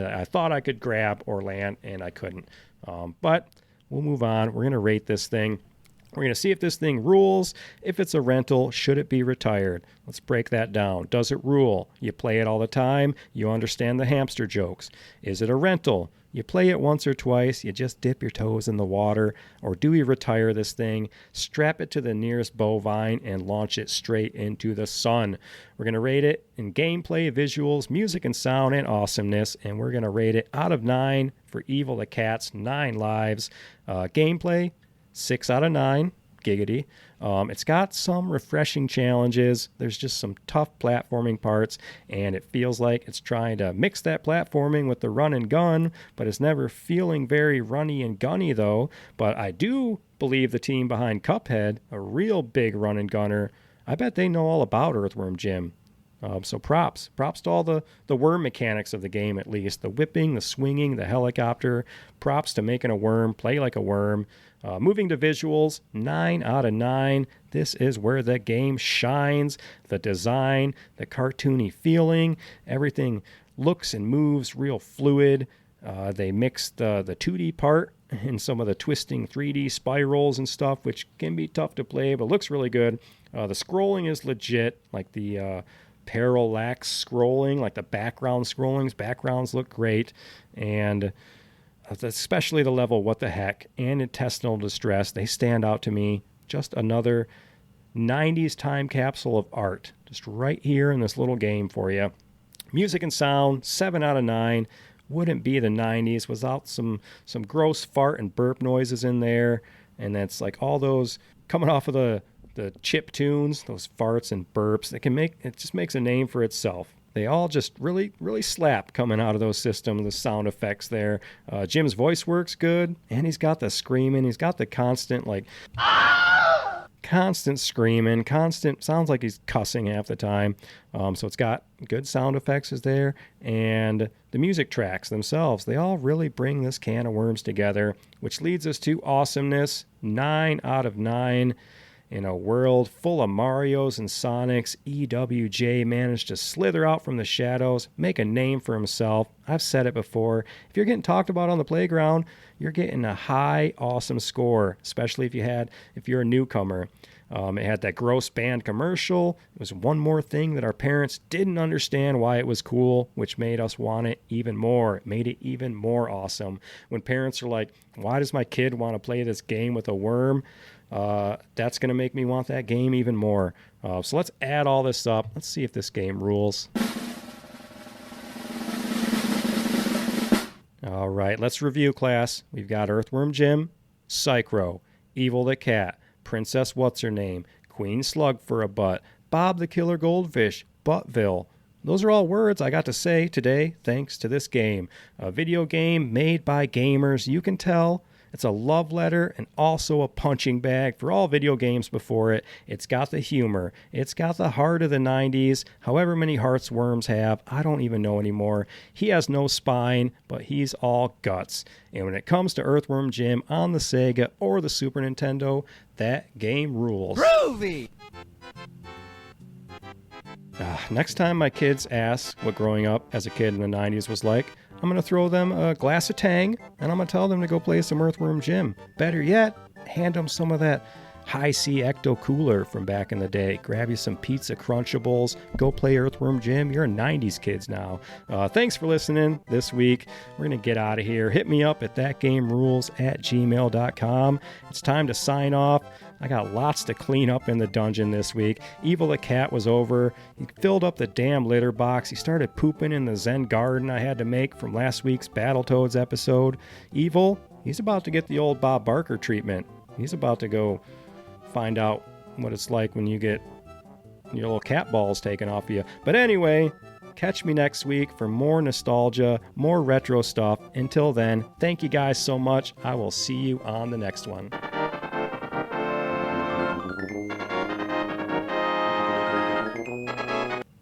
[SPEAKER 1] I thought I could grab or land, and I couldn't. But we'll move on. We're going to rate this thing. We're going to see if this thing rules. If it's a rental, should it be retired? Let's break that down. Does it rule? You play it all the time. You understand the hamster jokes. Is it a rental? You play it once or twice. You just dip your toes in the water. Or do we retire this thing, strap it to the nearest bovine, and launch it straight into the sun? We're going to rate it in gameplay, visuals, music and sound, and awesomeness. And we're going to rate it out of 9 for Evil the Cat's 9 lives. Gameplay, 6 out of 9, giggity. It's got some refreshing challenges. There's just some tough platforming parts, and it feels like it's trying to mix that platforming with the run and gun, but it's never feeling very runny and gunny though. But I do believe the team behind Cuphead, a real big run and gunner, I bet they know all about Earthworm Jim. So props to all the worm mechanics of the game, at least. The whipping, the swinging, the helicopter. Props to making a worm play like a worm. Moving to visuals, 9 out of 9. This is where the game shines. The design, the cartoony feeling, everything looks and moves real fluid. They mixed the 2D part and some of the twisting 3D spirals and stuff, which can be tough to play, but looks really good. The scrolling is legit, like the parallax scrolling, like the background scrollings. Backgrounds look great, and especially the level What the Heck and Intestinal Distress, they stand out to me. Just another 90s time capsule of art, just right here in this little game for you. Music and sound, 7 out of 9. Wouldn't be the 90s without some gross fart and burp noises in there, and that's like all those coming off of the chip tunes, those farts and burps. It just makes a name for itself. They all just really, really slap coming out of those systems, the sound effects there. Jim's voice works good, and he's got the screaming. He's got the constant screaming, sounds like he's cussing half the time. So it's got good sound effects is there, and the music tracks themselves, they all really bring this can of worms together, which leads us to awesomeness, 9 out of 9. In a world full of Marios and Sonics, EWJ managed to slither out from the shadows, make a name for himself. I've said it before. If you're getting talked about on the playground, you're getting a high, awesome score, especially if you're a newcomer. It had that gross band commercial. It was one more thing that our parents didn't understand why it was cool, which made us want it even more. It made it even more awesome. When parents are like, why does my kid want to play this game with a worm? That's going to make me want that game even more. So let's add all this up. Let's see if this game rules. All right, let's review, class. We've got Earthworm Jim, Psychro, Evil the Cat, Princess What's-Her-Name, Queen Slug for a Butt, Bob the Killer Goldfish, Buttville. Those are all words I got to say today thanks to this game. A video game made by gamers. You can tell it's a love letter and also a punching bag for all video games before it. It's got the humor. It's got the heart of the 90s. However many hearts worms have, I don't even know anymore. He has no spine, but he's all guts. And when it comes to Earthworm Jim on the Sega or the Super Nintendo, that game rules.
[SPEAKER 12] Groovy!
[SPEAKER 1] Next time my kids ask what growing up as a kid in the 90s was like, I'm going to throw them a glass of Tang, and I'm going to tell them to go play some Earthworm Jim. Better yet, hand them some of that High-C Ecto Cooler from back in the day. Grab you some Pizza Crunchables. Go play Earthworm Jim. You're 90s kids now. Thanks for listening this week. We're going to get out of here. Hit me up at thatgamerules@gmail.com. It's time to sign off. I got lots to clean up in the dungeon this week. Evil the Cat was over. He filled up the damn litter box. He started pooping in the Zen garden I had to make from last week's Battletoads episode. Evil, he's about to get the old Bob Barker treatment. He's about to go find out what it's like when you get your little cat balls taken off you. But anyway, catch me next week for more nostalgia, more retro stuff. Until then, thank you guys so much. I will see you on the next one.